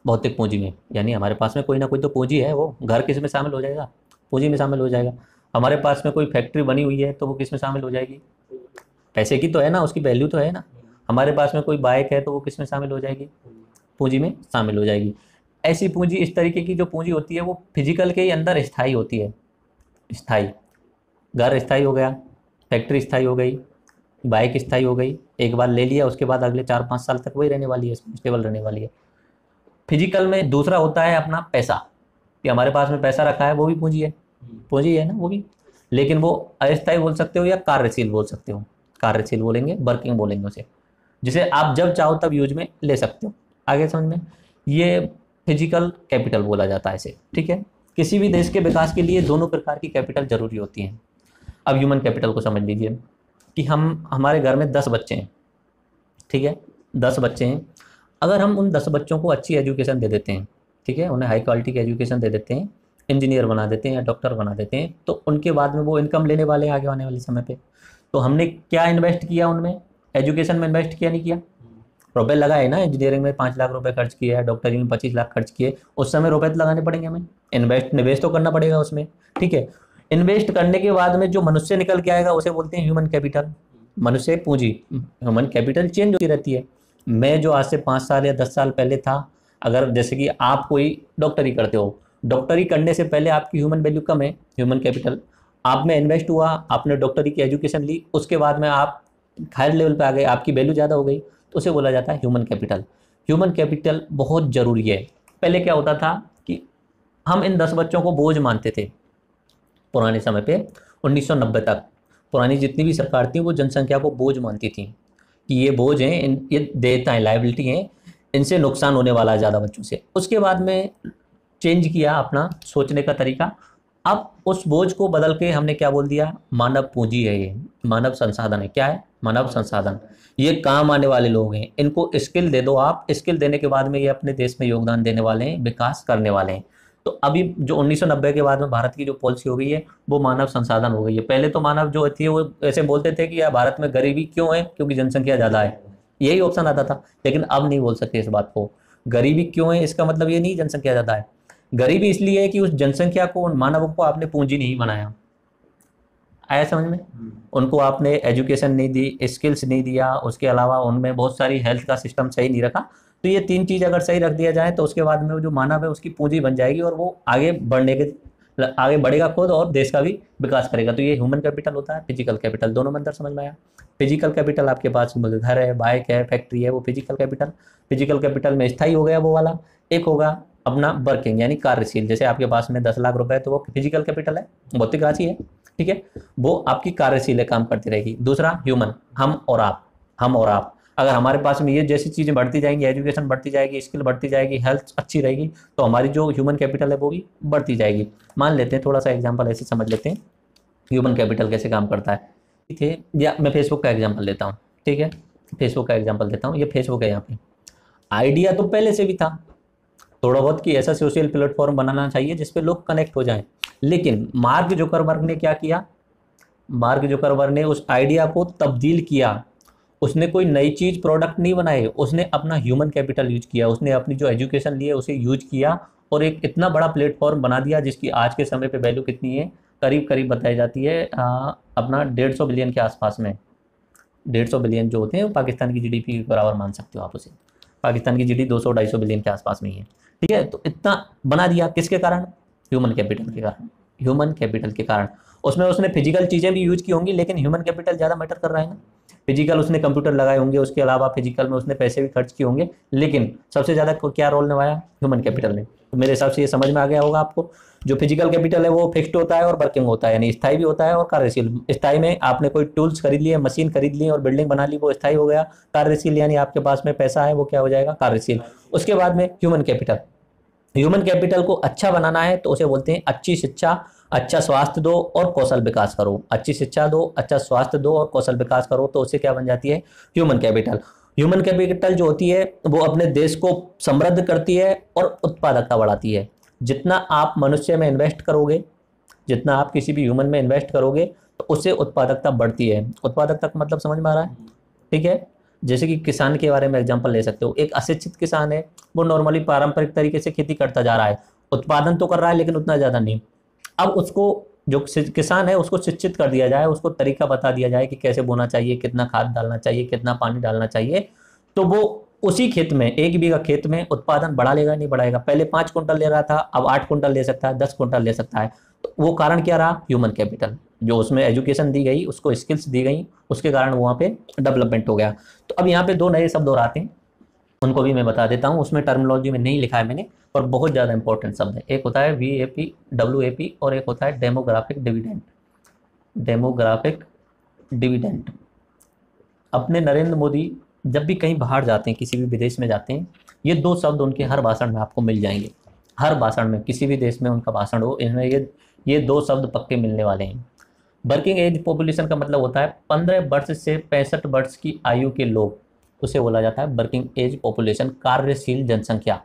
भौतिक पूंजी में। यानी हमारे पास में कोई ना कोई तो पूंजी है, वो घर किस में शामिल हो जाएगा? पूंजी में शामिल हो जाएगा। हमारे पास में कोई फैक्ट्री बनी हुई है तो वो किस में शामिल हो जाएगी? पैसे की तो है ना, उसकी वैल्यू तो है ना। हमारे पास में कोई बाइक है तो वो किस में शामिल हो जाएगी? पूंजी में शामिल हो जाएगी। ऐसी पूंजी, इस तरीके की जो पूंजी होती है वो फिजिकल के ही अंदर स्थायी होती है। स्थायी, घर स्थायी हो गया, फैक्ट्री स्थायी हो गई, बाइक स्थायी हो गई, एक बार ले लिया उसके बाद अगले 4-5 साल तक वही रहने वाली है, स्टेबल रहने वाली है। फिजिकल में दूसरा होता है अपना पैसा, कि हमारे पास में पैसा रखा है, वो भी पूंजी है, पूंजी है ना वो भी। लेकिन वो अस्थायी बोल सकते हो या कार्यशील बोल सकते हो। कार्यशील बोलेंगे, वर्किंग बोलेंगे उसे, जिसे आप जब चाहो तब यूज में ले सकते हो। आगे समझ में, ये फिजिकल कैपिटल बोला जाता है इसे, ठीक है। किसी भी देश के विकास के लिए दोनों प्रकार की कैपिटल जरूरी होती हैं। अब ह्यूमन कैपिटल को समझ लीजिए कि हमारे घर में 10 बच्चे हैं, ठीक है, 10 बच्चे हैं। अगर हम उन 10 बच्चों को अच्छी एजुकेशन दे देते हैं, ठीक है, उन्हें हाई क्वालिटी की एजुकेशन दे देते हैं, इंजीनियर बना देते हैं या डॉक्टर बना देते हैं, तो उनके बाद में वो इनकम लेने वाले हैं आगे आने वाले समय पे। तो हमने क्या इन्वेस्ट किया उनमें? एजुकेशन में इन्वेस्ट किया, नहीं किया? रुपए लगाए ना, इंजीनियरिंग में 5 लाख रुपए खर्च किया है, डॉक्टरी में 25 लाख खर्च किए, उस समय रुपए तो लगाने पड़ेंगे हमें, निवेश तो करना पड़ेगा उसमें, ठीक है। इन्वेस्ट करने के बाद में जो मनुष्य निकल के आएगा उसे बोलते हैं ह्यूमन कैपिटल, मनुष्य पूंजी। ह्यूमन कैपिटल चेंज होती रहती है। मैं जो आज से 5 साल या 10 साल पहले था, अगर जैसे कि आप कोई डॉक्टरी करते हो, डॉक्टरी करने से पहले आपकी ह्यूमन वैल्यू कम है, ह्यूमन कैपिटल आप में इन्वेस्ट हुआ, आपने डॉक्टरी की एजुकेशन ली, उसके बाद में आप हायर लेवल पे आ गए, आपकी वैल्यू ज़्यादा हो गई, तो उसे बोला जाता है ह्यूमन कैपिटल। ह्यूमन कैपिटल बहुत ज़रूरी है। पहले क्या होता था कि हम इन 10 बच्चों को बोझ मानते थे पुराने समय पे, 1990 तक पुरानी जितनी भी सरकार थी वो जनसंख्या को बोझ मानती थी कि ये बोझ हैं, ये देयताएं, लायबिलिटी हैं, इनसे नुकसान होने वाला है ज़्यादा बच्चों से। उसके बाद में चेंज किया अपना सोचने का तरीका। अब उस बोझ को बदल के हमने क्या बोल दिया? मानव पूंजी है, ये मानव संसाधन है। क्या है? मानव संसाधन। ये काम आने वाले लोग हैं, इनको स्किल दे दो आप, स्किल देने के बाद में ये अपने देश में योगदान देने वाले हैं, विकास करने वाले हैं। तो अभी जो 1990 के बाद में भारत की जो पॉलिसी हो गई है वो मानव संसाधन हो गई है। पहले तो मानव जो थी वो ऐसे बोलते थे कि यार भारत में गरीबी क्यों है? क्योंकि जनसंख्या ज़्यादा है, यही ऑप्शन आता था। लेकिन अब नहीं बोल सकते इस बात को। गरीबी क्यों है इसका मतलब ये नहीं जनसंख्या ज़्यादा है, गरीबी इसलिए है कि उस जनसंख्या को, मानव को आपने पूंजी नहीं बनाया। आया समझ में? उनको आपने एजुकेशन नहीं दी, स्किल्स नहीं दिया, उसके अलावा उनमें बहुत सारी हेल्थ का सिस्टम सही नहीं रखा। तो ये 3 चीज़ अगर सही रख दिया जाए तो उसके बाद में वो जो मानव है उसकी पूंजी बन जाएगी और वो आगे बढ़ेगा खुद और देश का भी विकास करेगा। तो ये ह्यूमन कैपिटल होता है, फिजिकल कैपिटल। दोनों में अंदर समझ में आया? फिजिकल कैपिटल आपके पास घर है, बाइक है, फैक्ट्री है, वो फिजिकल कैपिटल। फिजिकल कैपिटल में स्थायी हो गया वो वाला। एक होगा अपना वर्किंग यानी कार्यशील, जैसे आपके पास में 10 लाख रुपए है तो वो फिजिकल कैपिटल है, भौतिक राशि है, ठीक है, वो आपकी कार्यशील है, काम करती रहेगी। दूसरा ह्यूमन, हम और आप अगर हमारे पास में ये जैसी चीज़ें बढ़ती जाएंगी, एजुकेशन बढ़ती जाएगी, स्किल बढ़ती जाएगी, हेल्थ अच्छी रहेगी, तो हमारी जो ह्यूमन कैपिटल है वो भी बढ़ती जाएगी। मान लेते हैं, थोड़ा सा एग्जांपल ऐसे समझ लेते हैं ह्यूमन कैपिटल कैसे काम करता है, ठीक है। या मैं फेसबुक का एग्जांपल लेता हूँ, ठीक है, फेसबुक का एग्जांपल देता हूँ। ये फेसबुक है, यहाँ पे आइडिया तो पहले से भी था थोड़ा बहुत कि ऐसा सोशल प्लेटफॉर्म बनाना चाहिए जिसपे लोग कनेक्ट हो जाएं, लेकिन मार्क जुकरबर्ग ने क्या किया? मार्क जुकरबर्ग ने उस आइडिया को तब्दील किया। उसने कोई नई चीज़ प्रोडक्ट नहीं बनाए, उसने अपना ह्यूमन कैपिटल यूज किया, उसने अपनी जो एजुकेशन ली है उसे यूज किया और एक इतना बड़ा प्लेटफॉर्म बना दिया जिसकी आज के समय पे वैल्यू कितनी है? करीब करीब बताई जाती है अपना 150 बिलियन के आसपास में। 150 बिलियन जो होते हैं वो पाकिस्तान की जीडीपी के बराबर मान सकते हो आप उसे। पाकिस्तान की जीडीपी 200-250 बिलियन के आसपास में ही है, ठीक है। तो इतना बना दिया किसके कारण? ह्यूमन कैपिटल के कारण। ह्यूमन कैपिटल के कारण उसमें उसने फिजिकल चीज़ें भी यूज की होंगी, लेकिन ह्यूमन कैपिटल ज़्यादा मैटर कर रहा है ना। फिजिकल उसने कंप्यूटर लगाए होंगे, उसके अलावा फिजिकल में उसने पैसे भी खर्च किए होंगे, लेकिन सबसे ज़्यादा क्या रोल निभाया? ह्यूमन कैपिटल ने। तो मेरे हिसाब से ये समझ में आ गया होगा आपको। जो फिजिकल कैपिटल है वो फिक्स्ड होता है और वर्किंग होता है, यानी स्थायी भी होता है और कार्यशील। स्थायी में आपने कोई टूल्स खरीद लिए, मशीन खरीद ली और बिल्डिंग बना ली, वो स्थायी हो गया। कार्यशील यानी आपके पास में पैसा है, वो क्या हो जाएगा? कार्यशील। उसके बाद में ह्यूमन कैपिटल। ह्यूमन कैपिटल को अच्छा बनाना है तो उसे बोलते हैं अच्छी शिक्षा, अच्छा स्वास्थ्य दो और कौशल विकास करो। अच्छी शिक्षा दो, अच्छा स्वास्थ्य दो और कौशल विकास करो, तो उससे क्या बन जाती है? Human capital. ह्यूमन कैपिटल जो होती है वो अपने देश को समृद्ध करती है और उत्पादकता बढ़ाती है। जितना आप मनुष्य में इन्वेस्ट करोगे, जितना आप किसी भी ह्यूमन में इन्वेस्ट करोगे, तो उससे उत्पादकता बढ़ती है। उत्पादकता का मतलब समझ में आ रहा है? ठीक है। जैसे कि किसान के बारे में एग्जांपल ले सकते हो। एक अशिक्षित किसान है, वो नॉर्मली पारंपरिक तरीके से खेती करता जा रहा है, उत्पादन तो कर रहा है लेकिन उतना ज़्यादा नहीं। अब उसको जो किसान है उसको शिक्षित कर दिया जाए, उसको तरीका बता दिया जाए कि कैसे बोना चाहिए, कितना खाद डालना चाहिए, कितना पानी डालना चाहिए, तो वो उसी खेत में, 1 बीघा खेत में उत्पादन बढ़ा लेगा, नहीं बढ़ाएगा। पहले 5 कुंटल ले रहा था, अब 8 कुंटल ले सकता है, 10 कुंटल ले सकता है। तो वो कारण क्या रहा? ह्यूमन कैपिटल, जो उसमें एजुकेशन दी गई, उसको स्किल्स दी गई, उसके कारण वहाँ पे डेवलपमेंट हो गया। तो अब यहाँ पे 2 नए शब्द और आते हैं, उनको भी मैं बता देता हूँ। उसमें टर्मिनोलॉजी में नहीं लिखा है मैंने, पर बहुत ज़्यादा इंपॉर्टेंट शब्द है। एक होता है VAP WAP और एक होता है डेमोग्राफिक डिविडेंड। Demographic dividend. अपने नरेंद्र मोदी जब भी कहीं बाहर जाते हैं, किसी भी विदेश में जाते हैं, ये 2 शब्द उनके हर भाषण में आपको मिल जाएंगे। हर भाषण में, किसी भी देश में उनका भाषण हो, इनमें ये 2 शब्द पक्के मिलने वाले हैं। वर्किंग एज पॉपुलेशन का मतलब होता है 15 वर्ष से 65 वर्ष की आयु के लोग, उसे बोला जाता है वर्किंग एज पॉपुलेशन, कार्यशील जनसंख्या।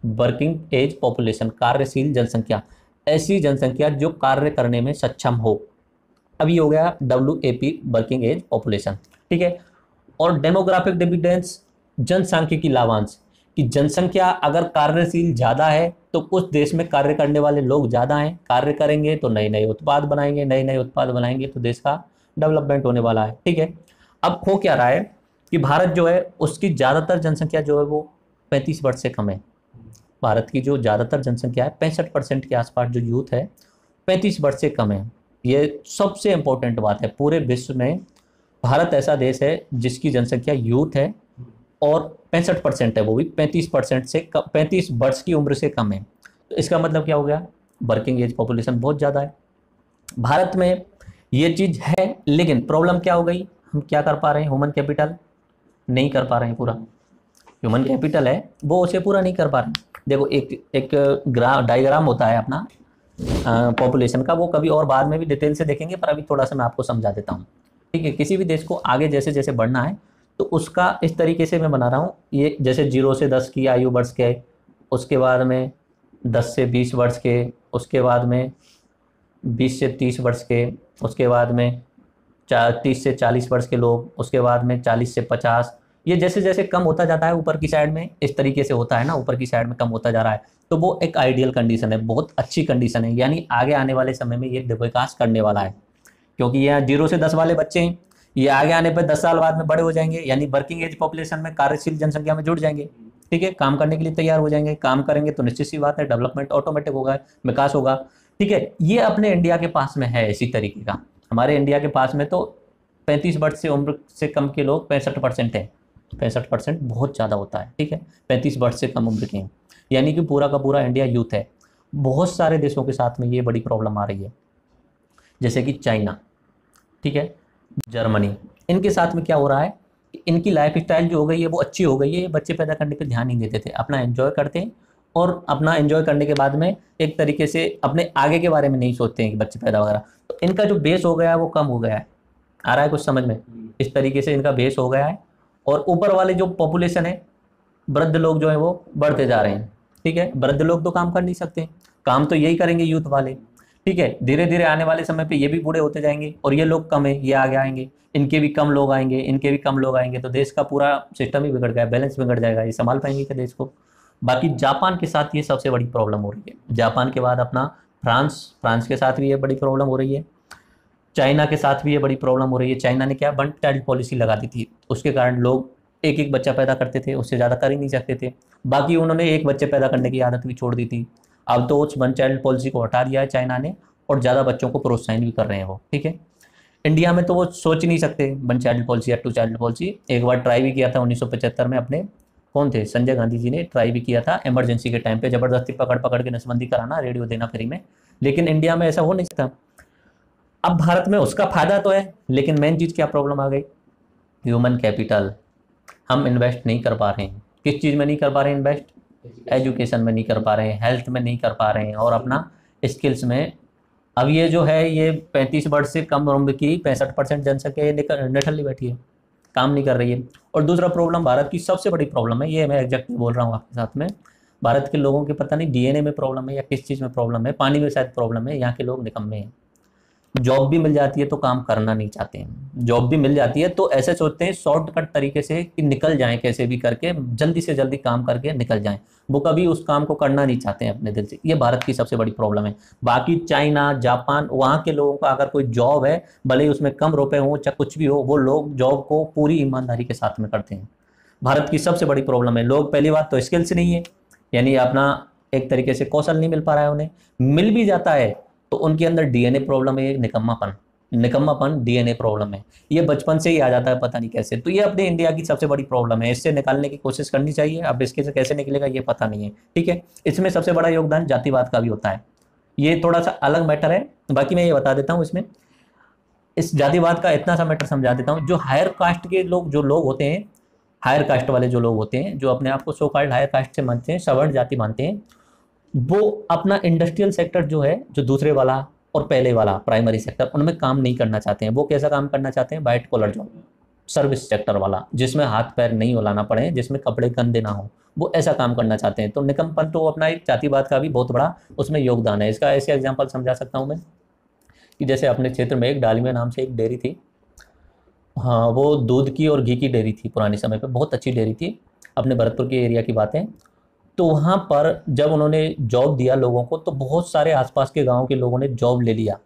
वर्किंग एज पॉपुलेशन, कार्यशील जनसंख्या, ऐसी जनसंख्या जो कार्य करने में सक्षम हो। अब ये हो गया WAP, वर्किंग एज पॉपुलेशन, ठीक है। और डेमोग्राफिक डिविडेंड्स, जनसांख्यिकी लाभांश, कि जनसंख्या अगर कार्यशील ज़्यादा है तो उस देश में कार्य करने वाले लोग ज़्यादा हैं, कार्य करेंगे तो नए नए उत्पाद बनाएंगे, नए नए उत्पाद बनाएंगे तो देश का डेवलपमेंट होने वाला है, ठीक है। अब हो क्या रहा है कि भारत जो है उसकी ज़्यादातर जनसंख्या जो है वो 35 वर्ष से कम है। भारत की जो ज़्यादातर जनसंख्या है 65% के आसपास जो यूथ है 35 वर्ष से कम है। ये सबसे इम्पोर्टेंट बात है। पूरे विश्व में भारत ऐसा देश है जिसकी जनसंख्या यूथ है और 65% है, वो भी 35% से 35 वर्ष की उम्र से कम है। तो इसका मतलब क्या हो गया? वर्किंग एज पॉपुलेशन बहुत ज़्यादा है भारत में। ये चीज़ है, लेकिन प्रॉब्लम क्या हो गई? हम क्या कर पा रहे हैं? ह्यूमन कैपिटल नहीं कर पा रहे हैं पूरा। ह्यूमन कैपिटल है वो उसे पूरा नहीं कर पा रहे हैं। देखो एक डायग्राम होता है अपना पॉपुलेशन का, वो कभी और बाद में भी डिटेल से देखेंगे, पर अभी थोड़ा सा मैं आपको समझा देता हूँ, ठीक है। किसी भी देश को आगे जैसे जैसे बढ़ना है तो उसका इस तरीके से मैं बना रहा हूँ। ये जैसे 0 से 10 की आयु वर्ष के, उसके बाद में 10 से 20 वर्ष के, उसके बाद में 20 से 30 वर्ष के, उसके बाद में 30 से 40 वर्ष के लोग, उसके बाद में 40 से 50। ये जैसे जैसे कम होता जाता है ऊपर की साइड में, इस तरीके से होता है ना, ऊपर की साइड में कम होता जा रहा है, तो वो एक आइडियल कंडीशन है, बहुत अच्छी कंडीशन है। यानी आगे आने वाले समय में ये विकास करने वाला है, क्योंकि यहाँ 0 से 10 वाले बच्चे हैं, ये आगे आने पर 10 साल बाद में बड़े हो जाएंगे, यानी वर्किंग एज पॉपुलेशन में, कार्यशील जनसंख्या में जुड़ जाएंगे, ठीक है। काम करने के लिए तैयार हो जाएंगे, काम करेंगे तो निश्चित सी बात है डेवलपमेंट ऑटोमेटिक होगा, विकास होगा, ठीक है। ये अपने इंडिया के पास में है इसी तरीके का। हमारे इंडिया के पास में तो 35 वर्ष से उम्र से कम के लोग 65% है। 65% बहुत ज़्यादा होता है, ठीक है। 35 वर्ष से कम उम्र के हैं, यानी कि पूरा का पूरा इंडिया यूथ है। बहुत सारे देशों के साथ में ये बड़ी प्रॉब्लम आ रही है, जैसे कि चाइना, ठीक है, जर्मनी। इनके साथ में क्या हो रहा है? इनकी लाइफ स्टाइल जो हो गई है वो अच्छी हो गई है, ये बच्चे पैदा करने पे ध्यान नहीं देते थे, अपना एंजॉय करते हैं, और अपना एंजॉय करने के बाद में एक तरीके से अपने आगे के बारे में नहीं सोचते हैं कि बच्चे पैदा वगैरह। तो इनका जो बेस हो गया है वो कम हो गया है। आ रहा है कुछ समझ में? इस तरीके से इनका बेस हो गया है, और ऊपर वाले जो पॉपुलेशन है, वृद्ध लोग जो है वो बढ़ते जा रहे हैं, ठीक है। वृद्ध लोग तो काम कर नहीं सकते, काम तो यही करेंगे यूथ वाले, ठीक है। धीरे धीरे आने वाले समय पे ये भी बूढ़े होते जाएंगे, और ये लोग कम है, ये आगे आएंगे, इनके भी कम लोग आएंगे, इनके भी कम लोग आएंगे, तो देश का पूरा सिस्टम ही बिगड़ गया, बैलेंस बिगड़ जाएगा। ये संभाल पाएंगे क्या देश को? बाकी जापान के साथ ये सबसे बड़ी प्रॉब्लम हो रही है। जापान के बाद अपना फ्रांस के साथ भी ये बड़ी प्रॉब्लम हो रही है। चाइना के साथ भी ये बड़ी प्रॉब्लम हो रही है। चाइना ने क्या, 1 चाइल्ड पॉलिसी लगा दी थी, उसके कारण लोग एक एक बच्चा पैदा करते थे, उससे ज़्यादा कर ही नहीं सकते थे। बाकी उन्होंने एक बच्चे पैदा करने की आदत भी छोड़ दी थी। अब तो उस 1 चाइल्ड पॉलिसी को हटा दिया है चाइना ने, और ज़्यादा बच्चों को प्रोत्साहन भी कर रहे हैं वो, ठीक है। इंडिया में तो वो सोच ही नहीं सकते 1 चाइल्ड पॉलिसी या 2 चाइल्ड पॉलिसी। एक बार ट्राई भी किया था 1975 में, अपने कौन थे, संजय गांधी जी ने ट्राई भी किया था इमरजेंसी के टाइम पे, ज़बरदस्ती पकड़ पकड़ के नसबंदी कराना, रेडियो देना फ्री में, लेकिन इंडिया में ऐसा हो नहीं सकता। अब भारत में उसका फायदा तो है, लेकिन मेन चीज़ क्या प्रॉब्लम आ गई? Human capital. हम इन्वेस्ट नहीं कर पा रहे हैं। किस चीज़ में नहीं कर पा रहे हैं इन्वेस्ट? एजुकेशन में नहीं कर पा रहे हैं, हेल्थ में नहीं कर पा रहे हैं, और अपना स्किल्स में। अब ये जो है ये 35 वर्ष से कम उम्र की 65% जनसंख्या ये निठल्ली बैठी है, काम नहीं कर रही है। और दूसरा प्रॉब्लम भारत की सबसे बड़ी प्रॉब्लम है, ये मैं एग्जैक्टली बोल रहा हूँ आपके साथ में, भारत के लोगों के पता नहीं DNA में प्रॉब्लम है या किस चीज़ में प्रॉब्लम है, पानी में शायद प्रॉब्लम है, यहाँ के लोग निकम्मे हैं। जॉब भी मिल जाती है तो काम करना नहीं चाहते हैं, जॉब भी मिल जाती है तो ऐसे सोचते हैं शॉर्टकट तरीके से कि निकल जाएं, कैसे भी करके जल्दी से जल्दी काम करके निकल जाएं। वो कभी उस काम को करना नहीं चाहते हैं अपने दिल से। ये भारत की सबसे बड़ी प्रॉब्लम है। बाकी चाइना, जापान, वहाँ के लोगों का अगर कोई जॉब है, भले ही उसमें कम रुपए हो चाहे कुछ भी हो, वो लोग जॉब को पूरी ईमानदारी के साथ में करते हैं। भारत की सबसे बड़ी प्रॉब्लम है, लोग पहली बात तो स्किल्स नहीं है, यानी अपना एक तरीके से कौशल नहीं मिल पा रहा है उन्हें। मिल भी जाता है तो उनके अंदर डीएनए प्रॉब्लम है, निकम्मापन, निकम्मापन डीएनए प्रॉब्लम है। ये बचपन से ही आ जाता है, पता नहीं कैसे। तो ये अपने इंडिया की सबसे बड़ी प्रॉब्लम है, इससे निकालने की कोशिश करनी चाहिए। अब इसके से कैसे निकलेगा ये पता नहीं है, ठीक है। इसमें सबसे बड़ा योगदान जातिवाद का भी होता है, ये थोड़ा सा अलग मैटर है। बाकी मैं ये बता देता हूँ इसमें, इस जातिवाद का इतना सा मैटर समझा देता हूँ। जो हायर कास्ट के लोग, जो लोग होते हैं, हायर कास्ट वाले जो लोग होते हैं, जो अपने आप को सो कॉल्ड हायर कास्ट से मानते हैं, सवर्ण जाति मानते हैं, वो अपना इंडस्ट्रियल सेक्टर जो है, जो दूसरे वाला और पहले वाला प्राइमरी सेक्टर, उनमें काम नहीं करना चाहते हैं। वो कैसा काम करना चाहते हैं? White collar job, service sector वाला, जिसमें हाथ पैर नहीं हिलाना पड़े, जिसमें कपड़े गंदे ना हो, वो ऐसा काम करना चाहते हैं। तो निकम्मपन तो अपना एक जातिवाद का भी बहुत बड़ा उसमें योगदान है। इसका ऐसे एग्जाम्पल समझा सकता हूँ मैं कि जैसे अपने क्षेत्र में एक डालमिया नाम से एक डेयरी थी। हाँ, वो दूध की और घी की डेयरी थी, पुराने समय पे बहुत अच्छी डेयरी थी, अपने भरतपुर के एरिया की बात है। तो वहाँ पर जब उन्होंने जॉब दिया लोगों को, तो बहुत सारे आसपास के गांव के लोगों ने जॉब ले लिया,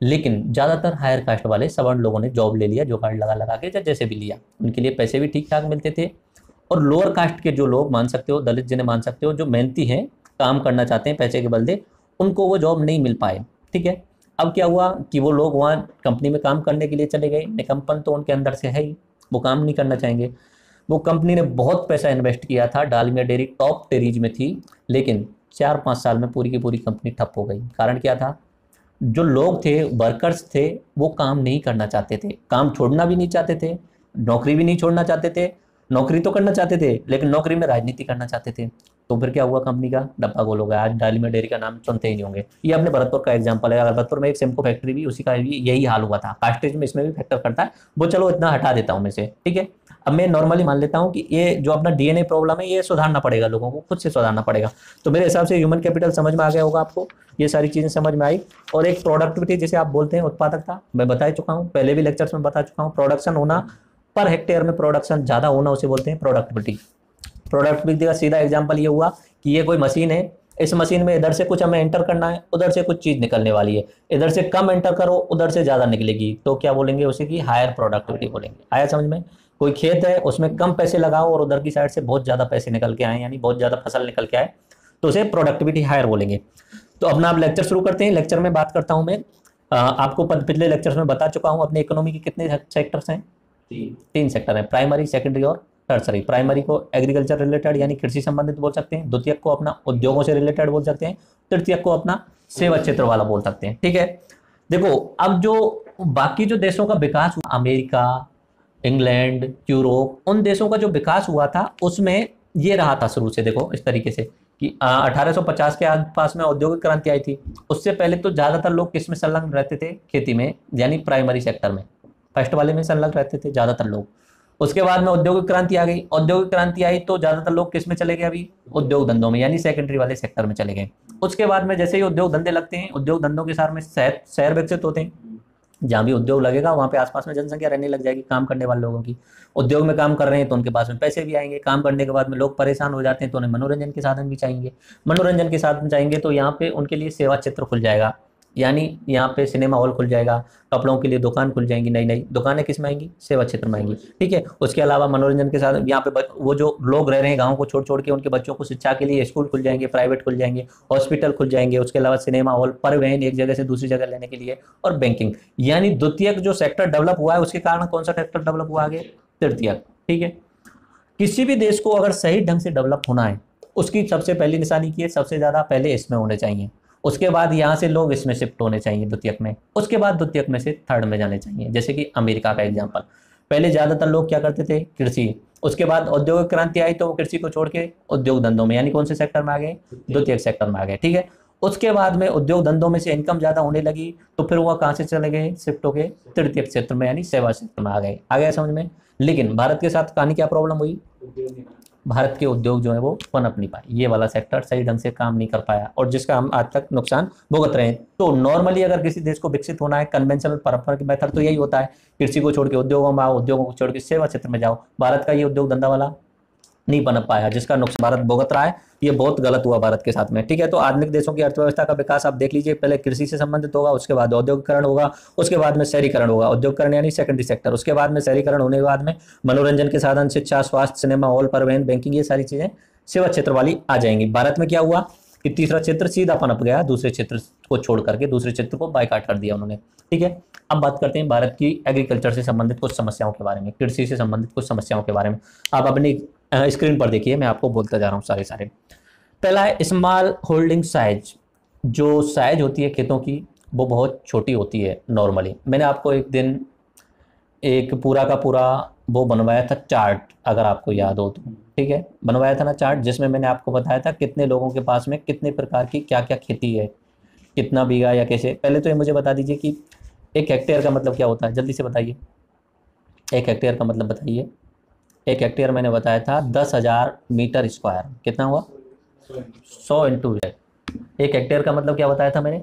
लेकिन ज़्यादातर हायर कास्ट वाले सवर्ण लोगों ने जॉब ले लिया, जो कार्ड लगा लगा के या जैसे भी लिया। उनके लिए पैसे भी ठीक ठाक मिलते थे। और लोअर कास्ट के जो लोग मान सकते हो, दलित जिन्हें मान सकते हो, जो मेहनती हैं, काम करना चाहते हैं पैसे के बलदे, उनको वो जॉब नहीं मिल पाए, ठीक है। अब क्या हुआ कि वो लोग वहाँ कंपनी में काम करने के लिए चले गए। निकम्पन तो उनके अंदर से है ही, वो काम नहीं करना चाहेंगे। वो कंपनी ने बहुत पैसा इन्वेस्ट किया था, डालमिया डेयरी टॉप टेरीज में थी, लेकिन 4-5 साल में पूरी की पूरी कंपनी ठप हो गई। कारण क्या था? जो लोग थे, वर्कर्स थे, वो काम नहीं करना चाहते थे, काम छोड़ना भी नहीं चाहते थे, नौकरी भी नहीं छोड़ना चाहते थे। नौकरी तो करना चाहते थे, लेकिन नौकरी में राजनीति करना चाहते थे। तो फिर क्या हुआ? कंपनी का डब्बा गोल हो गया। आज डालमिया डेयरी का नाम सुनते ही नहीं होंगे। ये अपने भरतपुर का एग्जांपल है। अगर भरतपुर में एक सेम्को फैक्ट्री भी, उसी का भी यही हाल हुआ था। कास्टेज में इसमें भी फैक्टर करता है, वो चलो इतना हटा देता हूँ मैं से, ठीक है। अब मैं नॉर्मली मान लेता हूँ कि ये जो अपना डीएनए प्रॉब्लम है, ये सुधारना पड़ेगा, लोगों को खुद से सुधारना पड़ेगा। तो मेरे हिसाब से ह्यूमन कैपिटल समझ में आ गया होगा आपको, ये सारी चीज़ें समझ में आई। और एक प्रोडक्टिविटी जिसे आप बोलते हैं, उत्पादकता, मैं बता चुका हूँ, पहले भी लेक्चर्स में बता चुका हूँ। प्रोडक्शन होना, पर हेक्टेयर में प्रोडक्शन ज़्यादा होना, उसे बोलते हैं प्रोडक्टिविटी। प्रोडक्टिविटी का सीधा एग्जांपल ये हुआ कि ये कोई मशीन है, इस मशीन में इधर से कुछ हमें एंटर करना है, उधर से कुछ चीज़ निकलने वाली है, इधर से कम एंटर करो, उधर से ज़्यादा निकलेगी, तो क्या बोलेंगे? उसे की हायर प्रोडक्टिविटी बोलेंगे। आया समझ में? कोई खेत है, उसमें कम पैसे लगाओ और उधर की साइड से बहुत ज़्यादा पैसे निकल के आए, यानी बहुत ज़्यादा फसल निकल के आए, तो उसे प्रोडक्टिविटी हायर बोलेंगे। तो अपना आप लेक्चर शुरू करते हैं। लेक्चर में बात करता हूँ मैं, आपको पिछले लेक्चर्स में बता चुका हूँ अपने इकोनॉमी के कितने सेक्टर्स हैं? 3 सेक्टर हैं, प्राइमरी, सेकेंडरी और टर्सरी। प्राइमरी को एग्रीकल्चर रिलेटेड यानी कृषि संबंधित बोल सकते हैं, द्वितीयक को अपना उद्योगों से रिलेटेड बोल सकते हैं, तृतीयक को अपना सेवा क्षेत्र वाला बोल सकते हैं, ठीक है। देखो, अब जो बाकी जो देशों का विकास हुआ, अमेरिका, इंग्लैंड, यूरोप, उन देशों का जो विकास हुआ था, उसमें ये रहा था शुरू से। देखो इस तरीके से कि 1850 के आसपास में औद्योगिक क्रांति आई थी। उससे पहले तो ज़्यादातर लोग किस में संलग्न रहते थे? खेती में, यानी प्राइमरी सेक्टर में, फर्स्ट वाले में संलग्न रहते थे ज़्यादातर लोग। उसके बाद में औद्योगिक क्रांति आ गई। औद्योगिक क्रांति आई तो ज़्यादातर लोग किस में चले गए? अभी उद्योग धंधों में, यानी सेकेंडरी वाले सेक्टर में चले गए। उसके बाद में जैसे ही उद्योग धंधे लगते हैं, उद्योग धंधों के साथ में शहर विकसित होते हैं। जहाँ भी उद्योग लगेगा वहाँ पे आसपास में जनसंख्या रहने लग जाएगी काम करने वाले लोगों की। उद्योग में काम कर रहे हैं तो उनके पास में पैसे भी आएंगे। काम करने के बाद में लोग परेशान हो जाते हैं तो उन्हें मनोरंजन के साधन भी चाहिए। मनोरंजन के साधन चाहिए तो यहाँ पे उनके लिए सेवा क्षेत्र खुल जाएगा, यानी यहाँ पे सिनेमा हॉल खुल जाएगा, कपड़ों के लिए दुकान खुल जाएंगी, नई नई दुकानें किस में आएंगी? सेवा क्षेत्र में आएंगी, ठीक है। उसके अलावा मनोरंजन के साथ यहाँ पे वो जो लोग रह रहे हैं गाँव को छोड़ छोड़ के, उनके बच्चों को शिक्षा के लिए स्कूल खुल जाएंगे, प्राइवेट खुल जाएंगे, हॉस्पिटल खुल जाएंगे। उसके अलावा सिनेमा हॉल, परिवहन एक जगह से दूसरी जगह लेने के लिए, और बैंकिंग। यानी द्वितीयक जो सेक्टर डेवलप हुआ है, उसके कारण कौन सा सेक्टर डेवलप हुआ आगे? तृतीयक, ठीक है। किसी भी देश को अगर सही ढंग से डेवलप होना है, उसकी सबसे पहली निशानी की है, सबसे ज़्यादा पहले इसमें होने चाहिए, उसके बाद यहाँ से लोग इसमें शिफ्ट होने चाहिए द्वितीयक में, उसके बाद द्वितीयक में से थर्ड में जाने चाहिए। जैसे कि अमेरिका का एग्जांपल, पहले ज़्यादातर लोग क्या करते थे? कृषि। उसके बाद औद्योगिक क्रांति आई तो वो कृषि को छोड़ के उद्योग धंधों में, यानी कौन से सेक्टर में आ गए? द्वितीयक सेक्टर में आ गए, ठीक है। उसके बाद में उद्योग धंधों में से इनकम ज़्यादा होने लगी तो फिर वो कहाँ से चले गए? शिफ्ट हो गए तृतीयक क्षेत्र में, यानी सेवा क्षेत्र में आ गए। आ गया समझ में? लेकिन भारत के साथ कहानी क्या प्रॉब्लम हुई? भारत के उद्योग जो है वो पनप नहीं पाए, ये वाला सेक्टर सही ढंग से काम नहीं कर पाया और जिसका हम आज तक नुकसान भुगत रहे हैं। तो नॉर्मली अगर किसी देश को विकसित होना है, कन्वेंशनल पारंपरिक मेथड तो यही होता है, कृषि को छोड़ के उद्योगों में आओ, उद्योगों को छोड़ के सेवा क्षेत्र में जाओ। भारत का ये उद्योग धंधा वाला नहीं बन पाया, जिसका नुकसान भारत भुगत रहा है। ये बहुत गलत हुआ भारत के साथ में, ठीक है। तो आधुनिक देशों की अर्थव्यवस्था का विकास आप देख लीजिए, पहले कृषि से संबंधित होगा, उसके बाद औद्योगिकरण होगा, उसके बाद में शहरीकरण होगा, औद्योगिकरण यानी सेकेंडरी सेक्टर, उसके बाद में शहरीकरण होने के बाद में मनोरंजन के साधन, शिक्षा, स्वास्थ्य, सिनेमा हॉल, परिवहन, बैंकिंग, ये सारी चीजें सेवा क्षेत्र वाली आ जाएंगी। भारत में क्या हुआ कि तीसरा क्षेत्र सीधा पनप गया, दूसरे क्षेत्र को छोड़ करके दूसरे क्षेत्र को बायकॉट कर दिया उन्होंने, ठीक है। अब बात करते हैं भारत की एग्रीकल्चर से संबंधित कुछ समस्याओं के बारे में, कृषि से संबंधित कुछ समस्याओं के बारे में। आप अपनी स्क्रीन पर देखिए, मैं आपको बोलता जा रहा हूँ सारे। पहला है स्मॉल होल्डिंग साइज। जो साइज होती है खेतों की वो बहुत छोटी होती है नॉर्मली। मैंने आपको एक दिन एक पूरा का पूरा वो बनवाया था चार्ट, अगर आपको याद हो तो, ठीक है, बनवाया था ना चार्ट, जिसमें मैंने आपको बताया था कितने लोगों के पास में कितने प्रकार की क्या क्या खेती है, कितना बीघा या कैसे। पहले तो ये मुझे बता दीजिए कि एक हेक्टेयर का मतलब क्या होता है, जल्दी से बताइए। एक हेक्टेयर का मतलब बताइए। एक हेक्टेयर मैंने बताया था 10,000 मीटर स्क्वायर। कितना हुआ? 100 इंटू है। एक हेक्टेयर का मतलब क्या बताया था मैंने?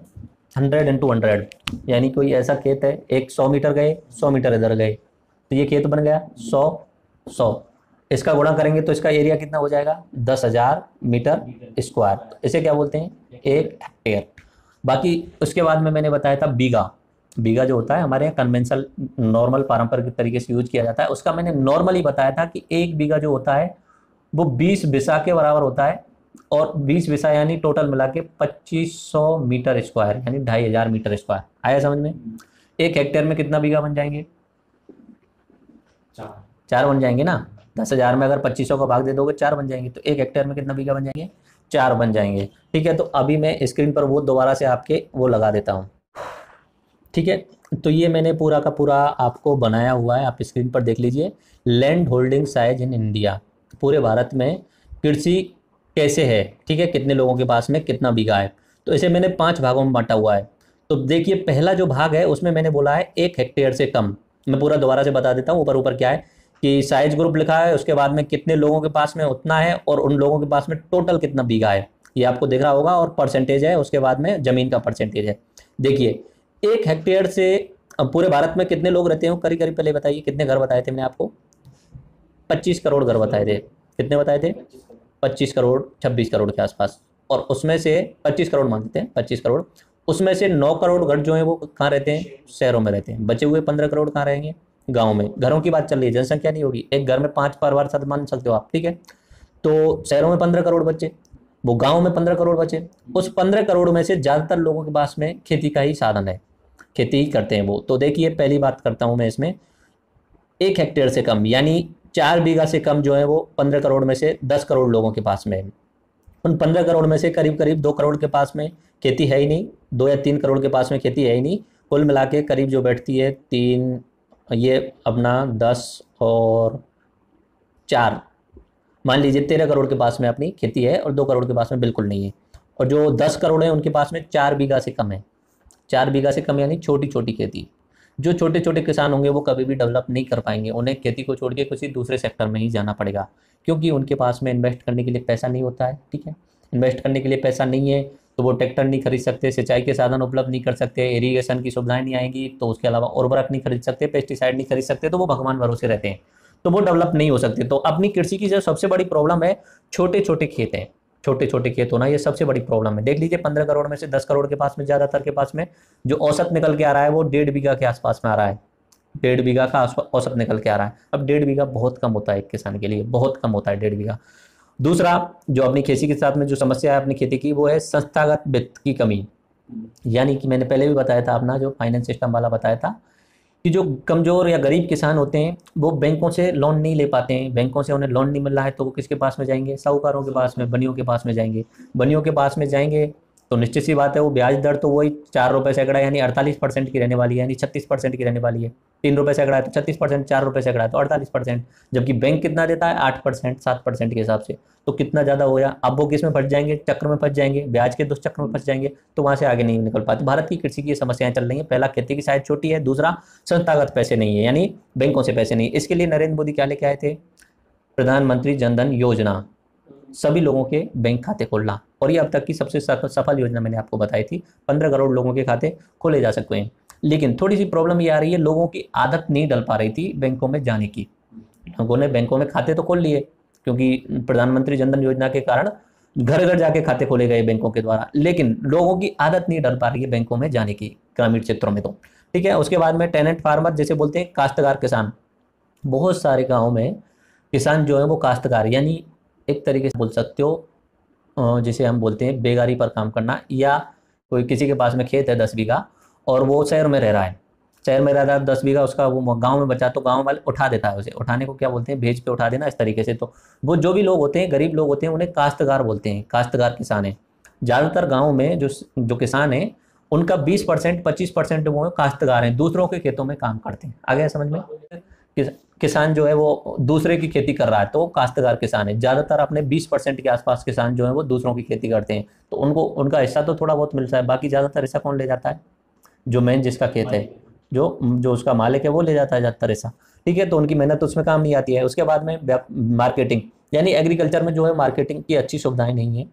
100 इंटू 100, यानी कोई ऐसा खेत है, एक 100 मीटर गए, 100 मीटर इधर गए, तो ये खेत बन गया 100। इसका गुणा करेंगे तो इसका एरिया कितना हो जाएगा? 10,000 मीटर स्क्वायर। इसे क्या बोलते हैं? एक हेक्टेयर। बाकी उसके बाद में मैंने बताया था बीघा। बीघा जो होता है हमारे यहाँ कन्वेंशनल नॉर्मल पारंपरिक तरीके से यूज किया जाता है, उसका मैंने नॉर्मली बताया था कि एक बीघा जो होता है वो 20 बिसा के बराबर होता है, और 20 बिसा यानी टोटल मिला के 2500 मीटर स्क्वायर, यानी 2500 मीटर स्क्वायर। आया समझ में? एक हेक्टेयर में कितना बीघा बन जाएंगे? 4 बन जाएंगे ना। 10,000 में अगर 2500 का भाग दे दोगे 4 बन जाएंगे, तो एक हेक्टेयर में कितना बीघा बन जाएंगे? 4 बन जाएंगे, ठीक है। तो अभी मैं स्क्रीन पर वो दोबारा से आपके वो लगा देता हूँ, ठीक है। तो ये मैंने पूरा का पूरा आपको बनाया हुआ है, आप स्क्रीन पर देख लीजिए। Land holding size in India, पूरे भारत में कृषि कैसे है, ठीक है, कितने लोगों के पास में कितना बीघा है। तो इसे मैंने 5 भागों में बांटा हुआ है। तो देखिए पहला जो भाग है उसमें मैंने बोला है 1 हेक्टेयर से कम। मैं पूरा दोबारा से बता देता हूँ, ऊपर ऊपर क्या है कि साइज ग्रुप लिखा है, उसके बाद में कितने लोगों के पास में उतना है, और उन लोगों के पास में टोटल कितना बीघा है, ये आपको दिख रहा होगा, और परसेंटेज है, उसके बाद में जमीन का परसेंटेज है। देखिए 1 हेक्टेयर से अब पूरे भारत में कितने लोग रहते हैं करीब करीब, पहले बताइए। कितने घर बताए थे मैंने आपको? 25 करोड़ घर बताए थे। कितने बताए थे? 25 करोड़, 26 करोड़ के आसपास। और उसमें से 25 करोड़ मानते हैं, 25 करोड़, उसमें से 9 करोड़ घर जो है वो कहाँ रहते हैं? शहरों में रहते हैं। बचे हुए 15 करोड़ कहाँ रहेंगे? गाँव में। घरों की बात चल रही है, जनसंख्या नहीं होगी। एक घर में 5 परिवार साथ मान सकते हो आप, ठीक है। तो शहरों में 15 करोड़ बचे, वो गाँव में 15 करोड़ बचे। उस 15 करोड़ में से ज़्यादातर लोगों के पास में खेती का ही साधन है, खेती ही करते हैं वो। तो देखिए पहली बात करता हूँ मैं इसमें, 1 हेक्टेयर से कम यानी 4 बीघा से कम जो है वो 15 करोड़ में से 10 करोड़ लोगों के पास में है। उन 15 करोड़ में से करीब करीब 2 करोड़ के पास में खेती है ही नहीं, 2 या 3 करोड़ के पास में खेती है ही नहीं। कुल मिला के करीब जो बैठती है 3, ये अपना 10 और 4, मान लीजिए 13 करोड़ के पास में अपनी खेती है, और 2 करोड़ के पास में बिल्कुल नहीं है। और जो 10 करोड़ है उनके पास में 4 बीघा से कम है। 4 बीघा से कम यानी छोटी छोटी खेती। जो छोटे छोटे किसान होंगे वो कभी भी डेवलप नहीं कर पाएंगे, उन्हें खेती को छोड़ के किसी दूसरे सेक्टर में ही जाना पड़ेगा, क्योंकि उनके पास में इन्वेस्ट करने के लिए पैसा नहीं होता है, ठीक है। इन्वेस्ट करने के लिए पैसा नहीं है तो वो ट्रैक्टर नहीं खरीद सकते, सिंचाई के साधन उपलब्ध नहीं कर सकते, इरीगेशन की सुविधाएं नहीं आएंगी, तो उसके अलावा उर्वरक नहीं खरीद सकते, पेस्टिसाइड नहीं खरीद सकते, तो वो भगवान भरोसे रहते हैं, तो वो डेवलप नहीं हो सकते। तो अपनी कृषि की जो सबसे बड़ी प्रॉब्लम है, छोटे छोटे खेत हैं, छोटे छोटे खेत होना, ये सबसे बड़ी प्रॉब्लम है। देख लीजिए 15 करोड़ में से 10 करोड़ के पास में, ज़्यादातर के पास में जो औसत निकल के आ रहा है वो 1.5 बीघा के आसपास में आ रहा है। 1.5 बीघा का औसत निकल के आ रहा है। अब 1.5 बीघा बहुत कम होता है एक किसान के लिए, बहुत कम होता है 1.5 बीघा। दूसरा जो अपनी खेती के साथ में जो समस्या है अपनी खेती की, वो है संस्थागत वित्त की कमी। यानी कि मैंने पहले भी बताया था, अपना जो फाइनेंस सिस्टम वाला बताया था, कि जो कमज़ोर या गरीब किसान होते हैं वो बैंकों से लोन नहीं ले पाते हैं। बैंकों से उन्हें लोन नहीं मिल रहा है तो वो किसके पास में जाएंगे? साहूकारों के पास में, बनियों के पास में जाएंगे। बनियों के पास में जाएंगे तो निश्चित सी बात है वो ब्याज दर तो वही 4 रुपये सैकड़ा यानी 48% की रहने वाली है, यानी 36% की रहने वाली है। 3 रुपये सैकड़ा है तो 36%, 4 रुपये सैकड़ा है तो 48%। जबकि बैंक कितना देता है? 8%, 7% के हिसाब से। तो कितना ज़्यादा हो गया। अब वो किस में फंस जाएंगे? चक्र में फंस जाएंगे, ब्याज के दुष्चक्र में फंस जाएंगे, तो वहाँ से आगे नहीं निकल पाते। भारत की कृषि की समस्याएं चल रही हैं। पहला, खेती की साइज छोटी है। दूसरा, संस्थागत पैसे नहीं है, यानी बैंकों से पैसे नहीं। इसके लिए नरेंद्र मोदी क्या लेके आए थे? प्रधानमंत्री जनधन योजना, सभी लोगों के बैंक खाते खोलना, और ये अब तक की सबसे सफल योजना मैंने आपको बताई थी। 15 करोड़ लोगों के खाते खोले जा सकते हैं। लेकिन थोड़ी सी प्रॉब्लम ये आ रही है, लोगों की आदत नहीं डल पा रही थी बैंकों में जाने की। लोगों ने बैंकों में खाते तो खोल लिए, क्योंकि प्रधानमंत्री जनधन योजना के कारण घर घर जाके खाते खोले गए बैंकों के द्वारा, लेकिन लोगों की आदत नहीं डल पा रही है बैंकों में जाने की, ग्रामीण क्षेत्रों में तो। ठीक है, उसके बाद में टेनेंट फार्मर जैसे बोलते हैं, काश्तकार किसान। बहुत सारे गाँव में किसान जो है वो काश्तकार, यानी एक तरीके से बोल सकते हो जिसे हम बोलते हैं बेगारी पर काम करना, या कोई किसी के पास में खेत है 10 बीघा और वो शहर में रह रहा है, शहर में रहता है 10 बीघा उसका, वो गांव में बचा तो गांव वाले उठा देता है उसे। उठाने को क्या बोलते हैं, भेज पे उठा देना, इस तरीके से। तो वो जो भी लोग होते हैं, गरीब लोग होते हैं, उन्हें काश्तकार बोलते हैं, काश्तकार किसान है। ज़्यादातर गाँव में जो किसान है उनका 20% 25% वो काश्तकार हैं, दूसरों के खेतों में काम करते हैं। आ गया समझ में? किसान जो है वो दूसरे की खेती कर रहा है तो काश्तकार किसान है। ज़्यादातर अपने 20% के आसपास किसान जो है वो दूसरों की खेती करते हैं, तो उनको उनका हिस्सा तो थोड़ा बहुत मिलता है, बाकी ज़्यादातर हिस्सा कौन ले जाता है? जो मेन जिसका खेत है, जो जो उसका मालिक है वो ले जाता है ज़्यादातर हिस्सा। ठीक है, तो उनकी मेहनत उसमें काम नहीं आती है। उसके बाद में मार्केटिंग, यानी एग्रीकल्चर में जो है मार्केटिंग की अच्छी सुविधाएं नहीं है।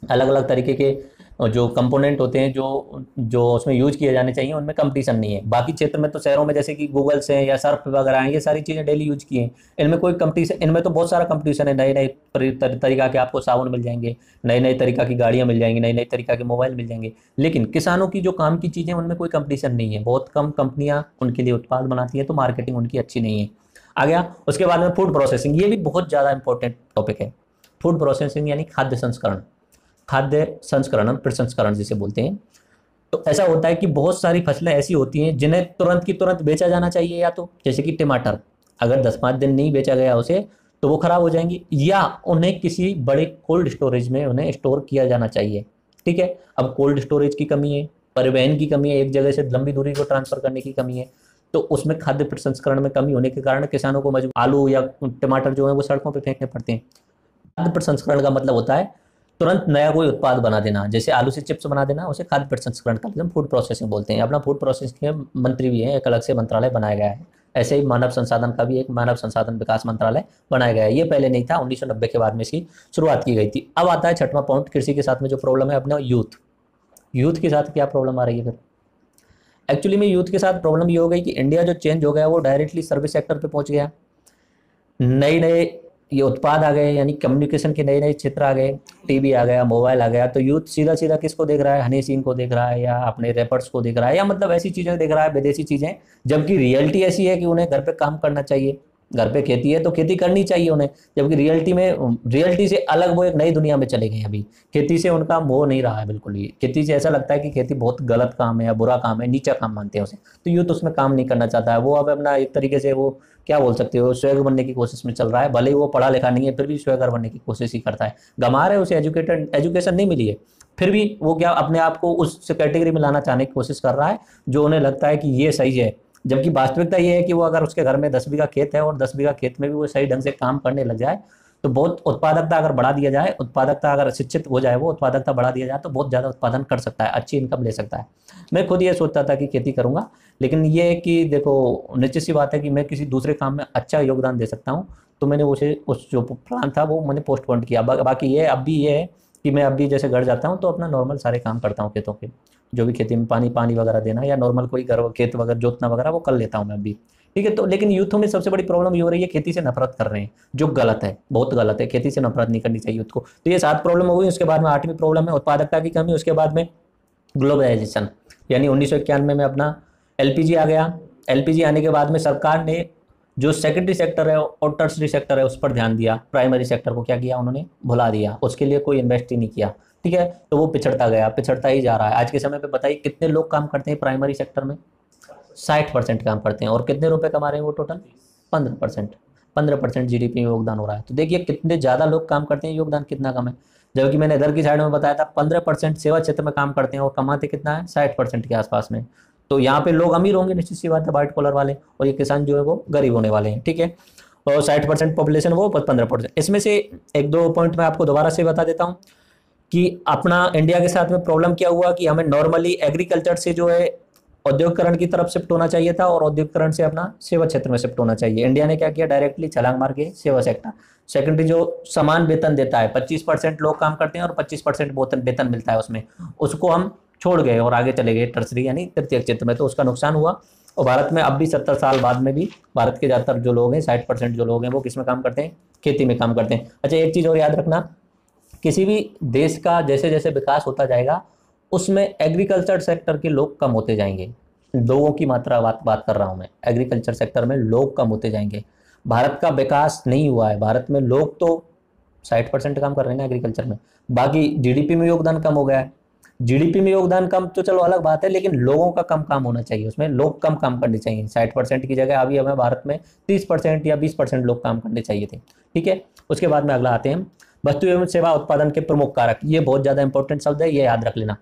अलग अलग तरीके के जो कंपोनेंट होते हैं जो जो उसमें यूज किए जाने चाहिए, उनमें कंपटीशन नहीं है। बाकी क्षेत्र में तो शहरों में जैसे कि गूगल से या सर्फ वगैरह हैं, ये सारी चीज़ें डेली यूज की हैं, इनमें कोई कंपटीशन, इनमें तो बहुत सारा कंपटीशन है। नए नए तरीका के आपको साबुन मिल जाएंगे, नए नए तरीका की गाड़ियाँ मिल जाएंगी, नए नए तरीका के मोबाइल मिल जाएंगे, लेकिन किसानों की जो काम की चीज़ें उनमें कोई कंपटीशन नहीं है। बहुत कम कंपनियाँ उनके लिए उत्पाद बनाती हैं, तो मार्केटिंग उनकी अच्छी नहीं है। आ गया उसके बाद में फूड प्रोसेसिंग, ये भी बहुत ज़्यादा इंपॉर्टेंट टॉपिक है। फूड प्रोसेसिंग यानी खाद्य संस्करण, खाद्य संस्करण, प्रसंस्करण जिसे बोलते हैं। तो ऐसा होता है कि बहुत सारी फसलें ऐसी होती हैं जिन्हें तुरंत की तुरंत बेचा जाना चाहिए, या तो जैसे कि टमाटर, अगर 10-5 दिन नहीं बेचा गया उसे तो वो खराब हो जाएंगी, या उन्हें किसी बड़े कोल्ड स्टोरेज में उन्हें स्टोर किया जाना चाहिए। ठीक है, अब कोल्ड स्टोरेज की कमी है, परिवहन की कमी है, एक जगह से लंबी दूरी को ट्रांसफर करने की कमी है, तो उसमें खाद्य प्रसंस्करण में कमी होने के कारण किसानों को आलू या टमाटर जो है वो सड़कों पर फेंकने पड़ते हैं। खाद्य प्रसंस्करण का मतलब होता है तुरंत नया कोई उत्पाद बना देना, जैसे आलू से चिप्स बना देना, उसे खाद्य प्रसंस्करण का मतलब फूड प्रोसेसिंग बोलते हैं। अपना फूड प्रोसेसिंग मंत्री भी है, एक अलग से मंत्रालय बनाया गया है। ऐसे ही मानव संसाधन का भी एक मानव संसाधन विकास मंत्रालय बनाया गया है। ये पहले नहीं था, 1990 के बाद में इसकी शुरुआत की गई थी। अब आता है छठवां पॉइंट, कृषि के साथ में जो प्रॉब्लम है अपना यूथ। यूथ के साथ क्या प्रॉब्लम आ रही है फिर? एक्चुअली में यूथ के साथ प्रॉब्लम ये हो गई कि इंडिया जो चेंज हो गया वो डायरेक्टली सर्विस सेक्टर पे पहुंच गया। नए नए ये उत्पाद आ गए, यानी कम्युनिकेशन के नए नए क्षेत्र आ गए, टीवी आ गया, मोबाइल आ गया, तो यूथ सीधा सीधा किसको देख रहा है? हनी सिंह को देख रहा है, या अपने रैपर्स को देख रहा है, या मतलब ऐसी चीज़ें देख रहा है, विदेशी चीज़ें। जबकि रियलिटी ऐसी है कि उन्हें घर पे काम करना चाहिए, घर पे खेती है तो खेती करनी चाहिए उन्हें, जबकि रियलिटी से अलग वो एक नई दुनिया में चले गए। अभी खेती से उनका मोह नहीं रहा है बिल्कुल ही। खेती से ऐसा लगता है कि खेती बहुत गलत काम है या बुरा काम है, नीचा काम मानते हैं उसे, तो यूथ उसमें काम नहीं करना चाहता है। वो अब अपना एक तरीके से वो क्या बोल सकते हो, स्वैग बनने की कोशिश में चल रहा है। भले ही वो पढ़ा लिखा नहीं है, फिर भी स्वैगर बनने की कोशिश ही करता है। गंवार है, उसे एजुकेशन नहीं मिली है, फिर भी वो क्या अपने आप को उस कैटेगरी में लाना चाहने की कोशिश कर रहा है जो उन्हें लगता है कि ये सही है। जबकि वास्तविकता ये है कि वो अगर उसके घर में 10 बीघा खेत है और 10 बीघा खेत में भी वो सही ढंग से काम करने लग जाए, तो बहुत उत्पादकता अगर बढ़ा दिया जाए, उत्पादकता अगर शिक्षित हो जाए, वो उत्पादकता बढ़ा दिया जाए, तो बहुत ज़्यादा उत्पादन कर सकता है, अच्छी इनकम ले सकता है। मैं खुद ये सोचता था कि खेती करूँगा, लेकिन ये है कि देखो निश्चित सी बात है कि मैं किसी दूसरे काम में अच्छा योगदान दे सकता हूँ, तो मैंने उसे उस जो प्लान था वो मैंने पोस्टपोन किया। बाकी ये अब भी ये है कि मैं अब भी जैसे घर जाता हूँ तो अपना नॉर्मल सारे काम करता हूँ खेतों के, जो भी खेती में पानी वगैरह देना या नॉर्मल कोई घर खेत वगैरह जोतना वगैरह वो कर लेता हूँ मैं अभी। ठीक है, तो लेकिन यूथों में सबसे बड़ी प्रॉब्लम ये हो रही है, खेती से नफरत कर रहे हैं, जो गलत है, बहुत गलत है। खेती से नफरत नहीं करनी चाहिए यूथ को। तो ये 7 प्रॉब्लम हो गई। उसके बाद में 8वीं प्रॉब्लम है उत्पादकता की कमी। उसके बाद में ग्लोबलाइजेशन, यानी 1991 में अपना एलपीजी आ गया। एलपीजी आने के बाद में सरकार ने जो सेकेंडरी सेक्टर है और टर्सरी सेक्टर है उस पर ध्यान दिया, प्राइमरी सेक्टर को क्या किया उन्होंने? भुला दिया, उसके लिए कोई इन्वेस्ट ही नहीं किया। ठीक है, तो वो पिछड़ता गया, पिछड़ता ही जा रहा है। आज के समय पे बताइए कितने लोग काम करते हैं प्राइमरी सेक्टर में? 60% काम करते हैं, और कितने रुपए कमा रहे हैं वो टोटल? 15%। 15% जीडीपी में योगदान हो रहा है। तो देखिए कितने ज़्यादा लोग काम करते हैं, योगदान कितना कम है। जबकि मैंने इधर की साइड में बताया था 15% सेवा क्षेत्र में काम करते हैं और कमाते कितना है? 60% के आसपास में। तो यहाँ पे लोग अमीर होंगे निश्चित सी बात है, व्हाइट कॉलर वाले, और ये किसान जो है वो गरीब होने वाले हैं। ठीक है, और 60% पॉपुलेशन वो 15%। इसमें से 1-2 पॉइंट मैं आपको दोबारा से बता देता हूँ कि अपना इंडिया के साथ में प्रॉब्लम क्या हुआ कि हमें नॉर्मली एग्रीकल्चर से जो है औद्योगिकरण की तरफ शिफ्ट होना चाहिए था और औद्योगिकरण से अपना सेवा क्षेत्र में शिफ्ट होना चाहिए। इंडिया ने क्या किया, डायरेक्टली छलांग मार के सेवा सेक्टर। सेकेंडरी जो समान वेतन देता है, 25% लोग काम करते हैं और 25% वेतन मिलता है उसमें, उसको हम छोड़ गए और आगे चले गए टर्सरी यानी तृतीयक क्षेत्र में, तो उसका नुकसान हुआ। और भारत में अब भी 70 साल बाद में भी भारत के ज़्यादातर जो लोग हैं, 60% जो लोग हैं वो किस में काम करते हैं, खेती में काम करते हैं। अच्छा, एक चीज़ और याद रखना, किसी भी देश का जैसे जैसे विकास होता जाएगा उसमें एग्रीकल्चर सेक्टर के लोग कम होते जाएंगे। लोगों की मात्रा बात कर रहा हूं मैं, एग्रीकल्चर सेक्टर में लोग कम होते जाएंगे। भारत का विकास नहीं हुआ है, भारत में लोग तो 60% काम कर रहे हैं ना एग्रीकल्चर में, बाकी जीडीपी में योगदान कम हो गया है। जीडीपी में योगदान कम तो चलो अलग बात है, लेकिन लोगों का कम काम होना चाहिए, उसमें लोग कम काम करने चाहिए। 60% की जगह अभी हमें भारत में 30% या 20% लोग काम करने चाहिए थे। ठीक है, उसके बाद में अगला आते हैं वस्तु एवं सेवा उत्पादन के प्रमुख कारक। ये बहुत ज्यादा इंपॉर्टेंट शब्द है, ये याद रख लेना।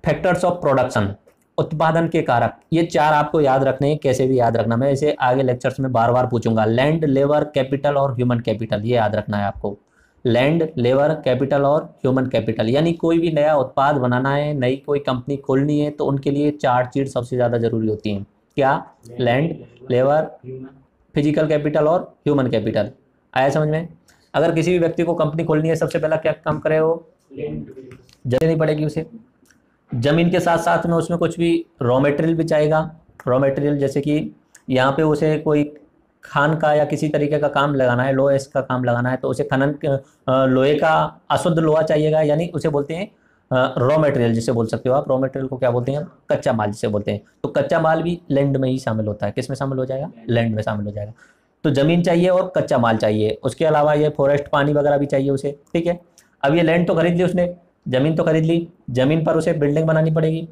फैक्टर्स ऑफ प्रोडक्शन, उत्पादन के कारक, ये 4 आपको याद रखने हैं, कैसे भी याद रखना, मैं इसे आगे लेक्चर्स में बार बार पूछूंगा। लैंड, लेबर, कैपिटल और ह्यूमन कैपिटल, ये याद रखना है आपको। लैंड, लेबर, कैपिटल और ह्यूमन कैपिटल, यानी कोई भी नया उत्पाद बनाना है, नई कोई कंपनी खोलनी है, तो उनके लिए 4 चीज सबसे ज्यादा जरूरी होती हैं। क्या? लैंड, लेबर, फिजिकल कैपिटल और ह्यूमन कैपिटल। आया समझ में? अगर किसी भी व्यक्ति को कंपनी खोलनी है, सबसे पहला क्या काम करे वो? जगह नहीं पड़ेगी उसे, जमीन के साथ साथ में उसमें कुछ भी रॉ मटेरियल भी चाहिएगा। रॉ मटेरियल जैसे कि यहाँ पे उसे कोई खान का या किसी तरीके का काम लगाना है, लोहे का काम लगाना है, तो उसे खनन लोहे का अशुद्ध लोहा चाहिएगा, यानी उसे बोलते हैं रॉ मटेरियल, जिसे बोल सकते हो आप। रॉ मटेरियल को क्या बोलते हैं? कच्चा माल जिसे बोलते हैं। तो कच्चा माल भी लैंड में ही शामिल होता है। किस में शामिल हो जाएगा? लैंड में शामिल हो जाएगा। तो जमीन चाहिए और कच्चा माल चाहिए, उसके अलावा ये फॉरेस्ट, पानी वगैरह भी चाहिए उसे। ठीक है, अब ये लैंड तो खरीद ली उसने, जमीन तो खरीद ली, जमीन पर उसे बिल्डिंग बनानी पड़ेगी,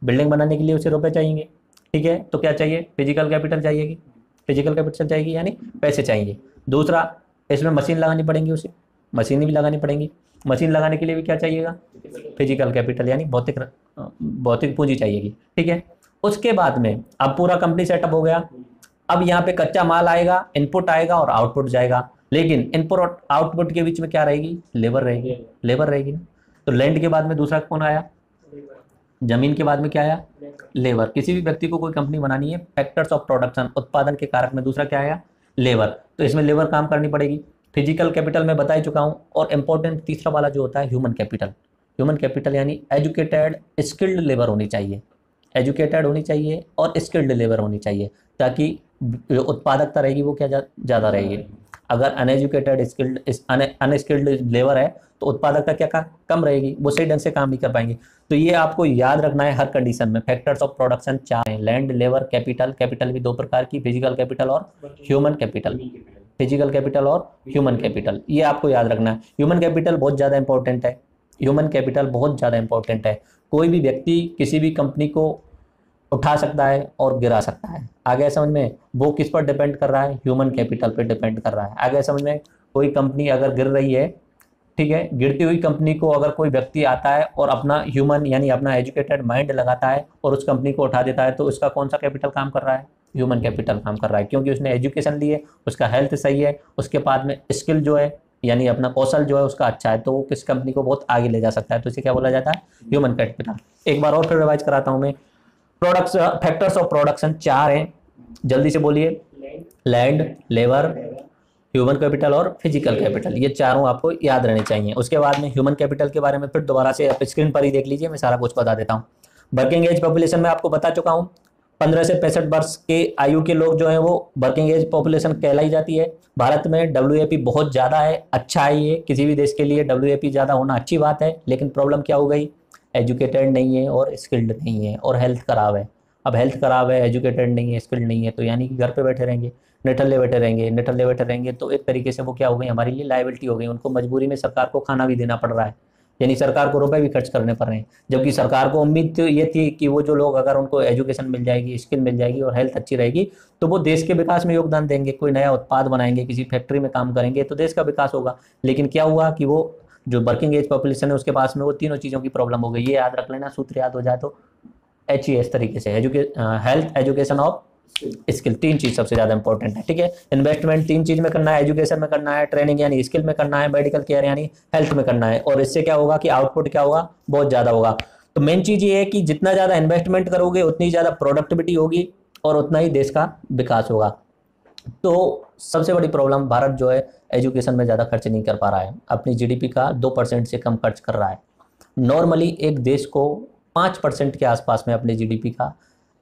बिल्डिंग बनाने के लिए उसे रुपए चाहिए। ठीक है, तो क्या चाहिए? फिजिकल कैपिटल चाहिएगी, फिजिकल कैपिटल चाहिए यानी पैसे चाहिए। दूसरा, इसमें मशीन लगानी पड़ेंगी उसे, मशीनें भी लगानी पड़ेंगी। मशीन लगाने के लिए भी क्या चाहिएगा? फिजिकल कैपिटल यानी भौतिक पूंजी चाहिएगी। ठीक है, उसके बाद में अब पूरा कंपनी सेटअप हो गया। अब यहाँ पे कच्चा माल आएगा, इनपुट आएगा और आउटपुट जाएगा, लेकिन इनपुट और आउटपुट के बीच में क्या रहेगी? लेबर रहेगी, लेबर रहेगी ना। तो लैंड के बाद में दूसरा कौन आया? जमीन के बाद में क्या आया? लेबर। किसी भी व्यक्ति को कोई कंपनी बनानी है, फैक्टर्स ऑफ प्रोडक्शन, उत्पादन के कारक में दूसरा क्या आया? लेबर। तो इसमें लेबर काम करनी पड़ेगी। फिजिकल कैपिटल में बता ही चुका हूं। और इंपॉर्टेंट तीसरा वाला जो होता है ह्यूमन कैपिटल। ह्यूमन कैपिटल यानी एजुकेटेड स्किल्ड लेबर होनी चाहिए, एजुकेटेड होनी चाहिए और स्किल्ड लेबर होनी चाहिए, ताकि जो उत्पादकता रहेगी वो क्या ज़्यादा रहेगी। अगर अनएजुकेटेड अनस्किल्ड लेबर है तो उत्पादकता क्या कम रहेगी, वो सही ढंग से काम नहीं कर पाएंगे। तो ये आपको याद रखना है हर कंडीशन में। फैक्टर्स ऑफ प्रोडक्शन 4 हैं, लैंड, लेबर, कैपिटल। कैपिटल भी 2 प्रकार की, फिजिकल कैपिटल और ह्यूमन कैपिटल। फिजिकल कैपिटल और ह्यूमन कैपिटल, ये आपको याद रखना है। ह्यूमन कैपिटल बहुत ज़्यादा इंपॉर्टेंट है, ह्यूमन कैपिटल बहुत ज़्यादा इंपॉर्टेंट है। कोई भी व्यक्ति किसी भी कंपनी को उठा सकता है और गिरा सकता है। आगे समझ में? वो किस पर डिपेंड कर रहा है? ह्यूमन कैपिटल पर डिपेंड कर रहा है। आगे समझ में? कोई कंपनी अगर गिर रही है, ठीक है, गिरती हुई कंपनी को अगर कोई व्यक्ति आता है और अपना ह्यूमन यानी अपना एजुकेटेड माइंड लगाता है और उस कंपनी को उठा देता है, तो उसका कौन सा कैपिटल काम कर रहा है? ह्यूमन कैपिटल काम कर रहा है, क्योंकि उसने एजुकेशन ली है, उसका हेल्थ सही है, उसके बाद में स्किल जो है यानी अपना कौशल जो है उसका अच्छा है, तो वो किस कंपनी को बहुत आगे ले जा सकता है। तो इसे क्या बोला जाता है? Human capital. एक बार और फिर रिवाइज कराता हूँ मैं। प्रोडक्ट्स, फैक्टर्स ऑफ प्रोडक्शन 4 हैं, जल्दी से बोलिए। लैंड, लेबर, ह्यूमन कैपिटल और फिजिकल कैपिटल, ये चारों आपको याद रहने चाहिए। उसके बाद में ह्यूमन कैपिटल के बारे में फिर दोबारा से आप स्क्रीन पर ही देख लीजिए, मैं सारा कुछ बता देता हूँ। वर्किंग एज पॉपुलेशन में आपको बता चुका हूँ, 15 से 65 वर्ष के आयु के लोग जो हैं वो वर्किंग एज पॉपुलेशन कहलाई जाती है। भारत में WAP बहुत ज़्यादा है, अच्छा है ये किसी भी देश के लिए, WAP ज़्यादा होना अच्छी बात है। लेकिन प्रॉब्लम क्या हो गई? एजुकेटेड नहीं है और स्किल्ड नहीं है और हेल्थ खराब है। अब हेल्थ खराब है, एजुकेटेड नहीं है, स्किल्ड नहीं है, तो यानी कि घर पे बैठे रहेंगे, निठल्ले बैठे रहेंगे, निठल्ले बैठे रहेंगे, तो एक तरीके से वो क्या हो गई? हमारे लिए लायबिलिटी हो गई। उनको मजबूरी में सरकार को खाना भी देना पड़ रहा है, यानी सरकार को रुपए भी खर्च करने पड़ रहे हैं। जबकि सरकार को उम्मीद तो ये थी कि वो जो लोग, अगर उनको एजुकेशन मिल जाएगी, स्किल मिल जाएगी और हेल्थ अच्छी रहेगी, तो वो देश के विकास में योगदान देंगे, कोई नया उत्पाद बनाएंगे, किसी फैक्ट्री में काम करेंगे, तो देश का विकास होगा। लेकिन क्या हुआ कि वो जो वर्किंग एज पॉपुलेशन है उसके पास में वो तीनों चीज़ों की प्रॉब्लम हो गई। ये याद रख लेना, सूत्र याद हो जाए तो HES तरीके से, हेल्थ, एजुकेशन और स्किल, 3 चीज सबसे ज्यादा इंपॉर्टेंट है। ठीक है, इन्वेस्टमेंट 3 चीज में करना है, एजुकेशन में करना है, ट्रेनिंग यानी स्किल में करना है, मेडिकल केयर यानी हेल्थ में करना है। और इससे क्या होगा कि आउटपुट क्या होगा? बहुत ज्यादा होगा। तो मेन चीज़ ये है कि जितना ज़्यादा इन्वेस्टमेंट करोगे उतनी ज़्यादा प्रोडक्टिविटी होगी और उतना ही देश का विकास होगा। तो सबसे बड़ी प्रॉब्लम, भारत जो है एजुकेशन में ज़्यादा खर्च नहीं कर पा रहा है, अपनी जीडीपी का 2% से कम खर्च कर रहा है। नॉर्मली एक देश को 5% के आसपास में अपने जीडीपी का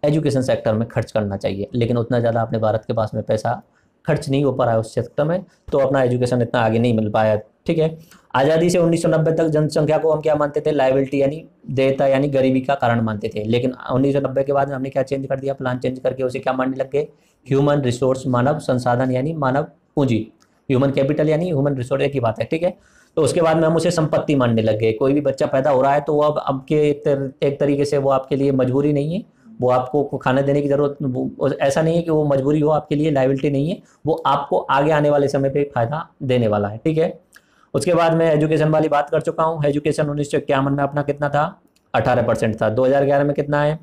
एजुकेशन सेक्टर में खर्च करना चाहिए, लेकिन उतना ज़्यादा अपने भारत के पास में पैसा खर्च नहीं हो पा रहा है उस सेक्टर में, तो अपना एजुकेशन इतना आगे नहीं मिल पाया। ठीक है, आज़ादी से 1990 तक जनसंख्या को हम क्या मानते थे, लाइबिलिटी यानी देयता यानी गरीबी का कारण मानते थे, लेकिन 1990 के बाद में हमने क्या चेंज कर दिया, प्लान चेंज करके उसे क्या मानने लग गए, ह्यूमन रिसोर्स, मानव संसाधन यानी मानव पूंजी, ह्यूमन कैपिटल यानी ह्यूमन रिसोर्स, एक ही बात है। ठीक है, तो उसके बाद में हम उसे संपत्ति मानने लग गए। कोई भी बच्चा पैदा हो रहा है तो वो अब आपके एक तरीके से वो आपके लिए मजबूरी नहीं है, वो आपको खाना देने की जरूरत, ऐसा नहीं है कि वो मजबूरी हो आपके लिए, लाइबिलिटी नहीं है, वो आपको आगे आने वाले समय पे फायदा देने वाला है। ठीक है, उसके बाद मैं एजुकेशन वाली बात कर चुका हूँ। एजुकेशन 1951 में अपना कितना था, 18% था। 2011 में कितना है,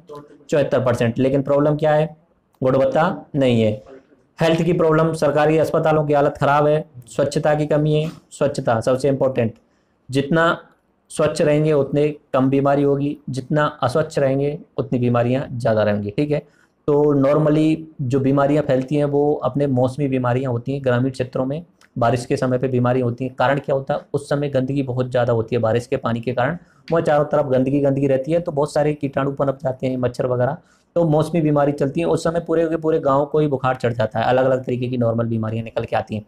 74%। लेकिन प्रॉब्लम क्या है, गुणवत्ता नहीं है। हेल्थ की प्रॉब्लम, सरकारी अस्पतालों की हालत ख़राब है, स्वच्छता की कमी है। स्वच्छता सबसे इम्पोर्टेंट, जितना स्वच्छ रहेंगे उतने कम बीमारी होगी, जितना अस्वच्छ रहेंगे उतनी बीमारियां ज़्यादा रहेंगी। ठीक है, तो नॉर्मली जो बीमारियां फैलती हैं वो अपने मौसमी बीमारियां होती हैं, ग्रामीण क्षेत्रों में बारिश के समय पे बीमारी होती है। कारण क्या होता है, उस समय गंदगी बहुत ज़्यादा होती है, बारिश के पानी के कारण वह चारों तरफ गंदगी गंदगी रहती है, तो बहुत सारे कीटाणु पनप जाते हैं, मच्छर वगैरह, तो मौसमी बीमारी चलती है। उस समय पूरे के पूरे गाँव को ही बुखार चढ़ जाता है, अलग अलग तरीके की नॉर्मल बीमारियाँ निकल के आती हैं।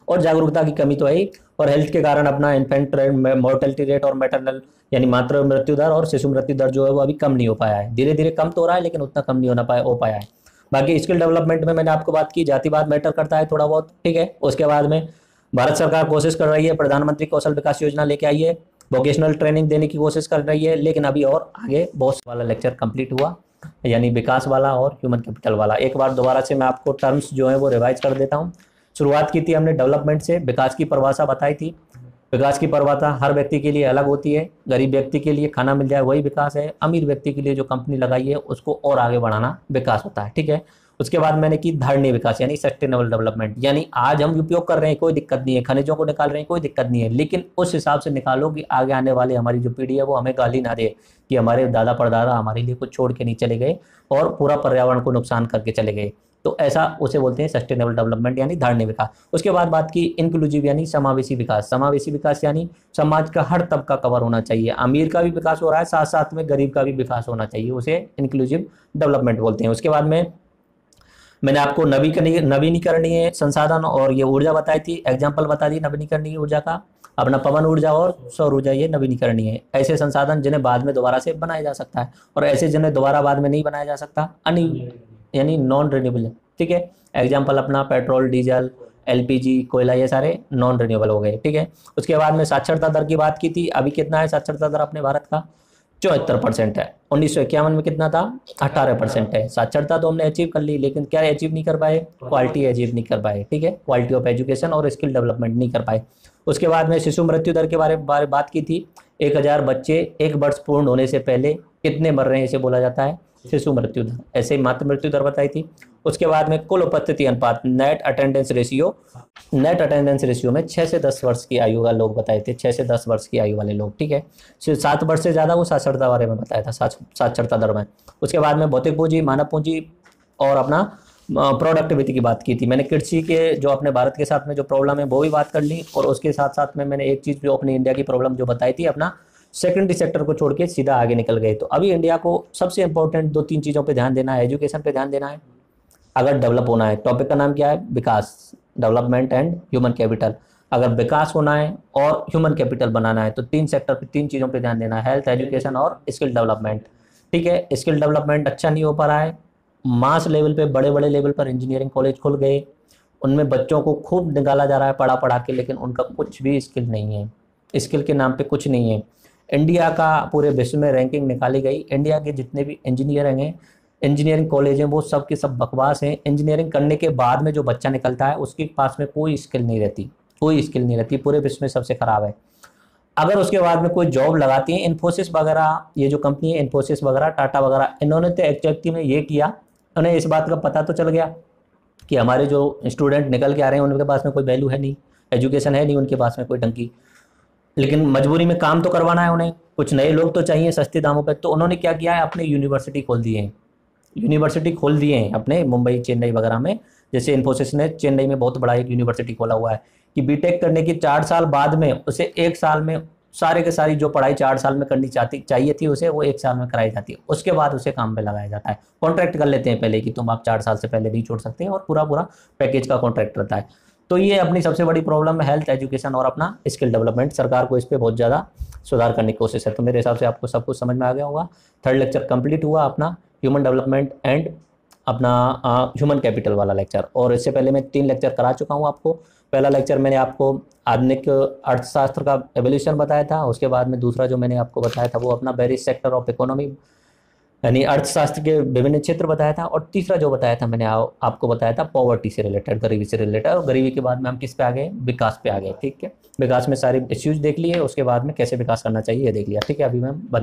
और जागरूकता की कमी तो है ही, और हेल्थ के कारण अपना इन्फेंट मोर्टेलिटी रेट और मैटरनल यानी मातृ मृत्यु दर और शिशु मृत्यु दर जो है वो अभी कम नहीं हो पाया है। धीरे धीरे कम तो हो रहा है, लेकिन उतना कम नहीं हो पाया है। बाकी स्किल डेवलपमेंट में मैंने आपको बात की, जातिवाद मैटर करता है थोड़ा बहुत। ठीक है, उसके बाद में भारत सरकार कोशिश कर रही है, प्रधानमंत्री कौशल विकास योजना लेके आई है, वोकेशनल ट्रेनिंग देने की कोशिश कर रही है, लेकिन अभी और आगे बहुत वाला लेक्चर कंप्लीट हुआ, यानी विकास वाला और ह्यूमन कैपिटल वाला। एक बार दोबारा से मैं आपको टर्म्स जो है वो रिवाइज कर देता हूँ। शुरुआत की थी हमने डेवलपमेंट से, विकास की परिभाषा बताई थी। विकास की परिभाषा हर व्यक्ति के लिए अलग होती है। गरीब व्यक्ति के लिए खाना मिल जाए वही विकास है, अमीर व्यक्ति के लिए जो कंपनी लगाई है उसको और आगे बढ़ाना विकास होता है। ठीक है, उसके बाद मैंने की धारणीय विकास यानी सस्टेनेबल डेवलपमेंट, यानी आज हम उपयोग कर रहे हैं कोई दिक्कत नहीं है, खनिजों को निकाल रहे हैं कोई दिक्कत नहीं है, लेकिन उस हिसाब से निकालो कि आगे आने वाले हमारी जो पीढ़ी है वो हमें गाली ना दे कि हमारे दादा परदादा हमारे लिए कुछ छोड़ के नहीं चले गए और पूरा पर्यावरण को नुकसान करके चले गए। तो ऐसा उसे बोलते हैं सस्टेनेबल डेवलपमेंट यानी धारणीय विकास। उसके बाद बात की इंक्लूसिव यानी समावेशी विकास। समावेशी विकास यानी समाज का हर तबका कवर होना चाहिए, अमीर का भी विकास हो रहा है साथ साथ में गरीब का भी विकास होना चाहिए, उसे इंक्लूसिव डेवलपमेंट बोलते हैं। उसके बाद में मैंने आपको नवीनीकरणीय संसाधन और ये ऊर्जा बताई थी, एग्जाम्पल बता दी नवीनीकरणीय ऊर्जा का, अपना पवन ऊर्जा और सौर ऊर्जा, ये नवीनीकरणीय है। ऐसे संसाधन जिन्हें बाद में दोबारा से बनाया जा सकता है, और ऐसे जिन्हें दोबारा बाद में नहीं बनाया जा सकता यानी नॉन रिन्यूएबल। ठीक है, एग्जाम्पल अपना पेट्रोल, डीजल, एलपीजी, कोयला, ये सारे नॉन रिन्यूएबल हो गए। ठीक है, उसके बाद में साक्षरता दर की बात की थी। अभी कितना है साक्षरता दर अपने भारत का, 74% है। 1951 में कितना था, 18% है। साक्षरता तो हमने अचीव कर ली, लेकिन क्या अचीव नहीं कर पाए, क्वालिटी अचीव नहीं कर पाए। ठीक है, क्वालिटी ऑफ एजुकेशन और स्किल डेवलपमेंट नहीं कर पाए। उसके बाद में शिशु मृत्यु दर के बारे बात की थी। 1000 बच्चे 1 वर्ष पूर्ण होने से पहले कितने मर रहे हैं, इसे बोला जाता है शिशु मृत्यु दर। ऐसे ही मातृ मृत्यु दर बताई थी। उसके बाद में कुल उपस्थिति अनुपात, नेट अटेंडेंस रेशियो में 6 से 10 वर्ष की आयु का लोग बताए थे, 6 से 10 वर्ष की आयु वाले लोग। ठीक है, 7 वर्ष से ज़्यादा वो साक्षरता बारे में बताया था, साक्षरता दर में। उसके बाद में भौतिक पूंजी, मानव पूंजी और अपना प्रोडक्टिविटी की बात की थी। मैंने कृषि के जो अपने भारत के साथ में जो प्रॉब्लम है वो भी बात कर ली, और उसके साथ साथ में मैंने एक चीज़ जो अपनी इंडिया की प्रॉब्लम जो बताई थी, अपना सेकेंडरी सेक्टर को छोड़ के सीधा आगे निकल गए। तो अभी इंडिया को सबसे इंपॉर्टेंट 2-3 चीज़ों पे ध्यान देना है, एजुकेशन पे ध्यान देना है अगर डेवलप होना है। टॉपिक का नाम क्या है, विकास, डेवलपमेंट एंड ह्यूमन कैपिटल। अगर विकास होना है और ह्यूमन कैपिटल बनाना है तो 3 सेक्टर पे, 3 चीज़ों पे ध्यान देना है, हेल्थ, एजुकेशन और स्किल डेवलपमेंट। ठीक है, स्किल डेवलपमेंट अच्छा नहीं हो पा रहा है। मास लेवल पे, बड़े बड़े लेवल पर इंजीनियरिंग कॉलेज खुल गए, उनमें बच्चों को खूब निकाला जा रहा है पढ़ा पढ़ा के, लेकिन उनका कुछ भी स्किल नहीं है, स्किल के नाम पे कुछ नहीं है। इंडिया का पूरे विश्व में रैंकिंग निकाली गई, इंडिया के जितने भी इंजीनियरिंग कॉलेज हैं वो सब के सब बकवास हैं। इंजीनियरिंग करने के बाद में जो बच्चा निकलता है उसके पास में कोई स्किल नहीं रहती, पूरे विश्व में सबसे खराब है। अगर उसके बाद में कोई जॉब लगाती है, इन्फोसिस वगैरह, ये जो कंपनी है इन्फोसिस वगैरह, टाटा वगैरह, इन्होंने तो एक्चुअली में ये किया, उन्हें इस बात का पता तो चल गया कि हमारे जो स्टूडेंट निकल के आ रहे हैं उनके पास में कोई वैल्यू है नहीं, एजुकेशन है नहीं उनके पास में कोई ढंग की, लेकिन मजबूरी में काम तो करवाना है उन्हें, कुछ नए लोग तो चाहिए सस्ते दामों पे। तो उन्होंने क्या किया है, अपने यूनिवर्सिटी खोल दिए हैं, यूनिवर्सिटी खोल दिए हैं अपने मुंबई चेन्नई वगैरह में। जैसे इन्फोसिस ने चेन्नई में बहुत बड़ा एक यूनिवर्सिटी खोला हुआ है कि बीटेक करने के 4 साल बाद में उसे 1 साल में सारे के सारी जो पढ़ाई 4 साल में करनी चाहिए थी उसे, वो 1 साल में कराई जाती है। उसके बाद उसे काम पे लगाया जाता है। कॉन्ट्रैक्ट कर लेते हैं पहले कि तुम आप 4 साल से पहले नहीं छोड़ सकते, और पूरा पूरा पैकेज का कॉन्ट्रैक्ट रहता है। तो ये अपनी सबसे बड़ी प्रॉब्लम है, हेल्थ एजुकेशन और अपना स्किल डेवलपमेंट। सरकार को इस पर बहुत ज़्यादा सुधार करने की कोशिश है। तो मेरे हिसाब से आपको सब कुछ समझ में आ गया होगा। थर्ड लेक्चर कंप्लीट हुआ अपना, ह्यूमन डेवलपमेंट एंड अपना ह्यूमन कैपिटल वाला लेक्चर। और इससे पहले मैं 3 लेक्चर करा चुका हूँ आपको। पहला लेक्चर मैंने आपको आधुनिक अर्थशास्त्र का एवोल्यूशन बताया था, उसके बाद में दूसरा जो मैंने आपको बताया था वो अपना वेरियस सेक्टर ऑफ इकोनॉमी यानी अर्थशास्त्र के विभिन्न क्षेत्र बताया था। और तीसरा जो बताया था मैंने आपको बताया था पॉवर्टी से रिलेटेड, गरीबी से रिलेटेड। और गरीबी के बाद में हम किस पे आ गए, विकास पे आ गए। ठीक है, विकास में सारे इश्यूज देख लिए, उसके बाद में कैसे विकास करना चाहिए ये देख लिया। ठीक है, अभी मैं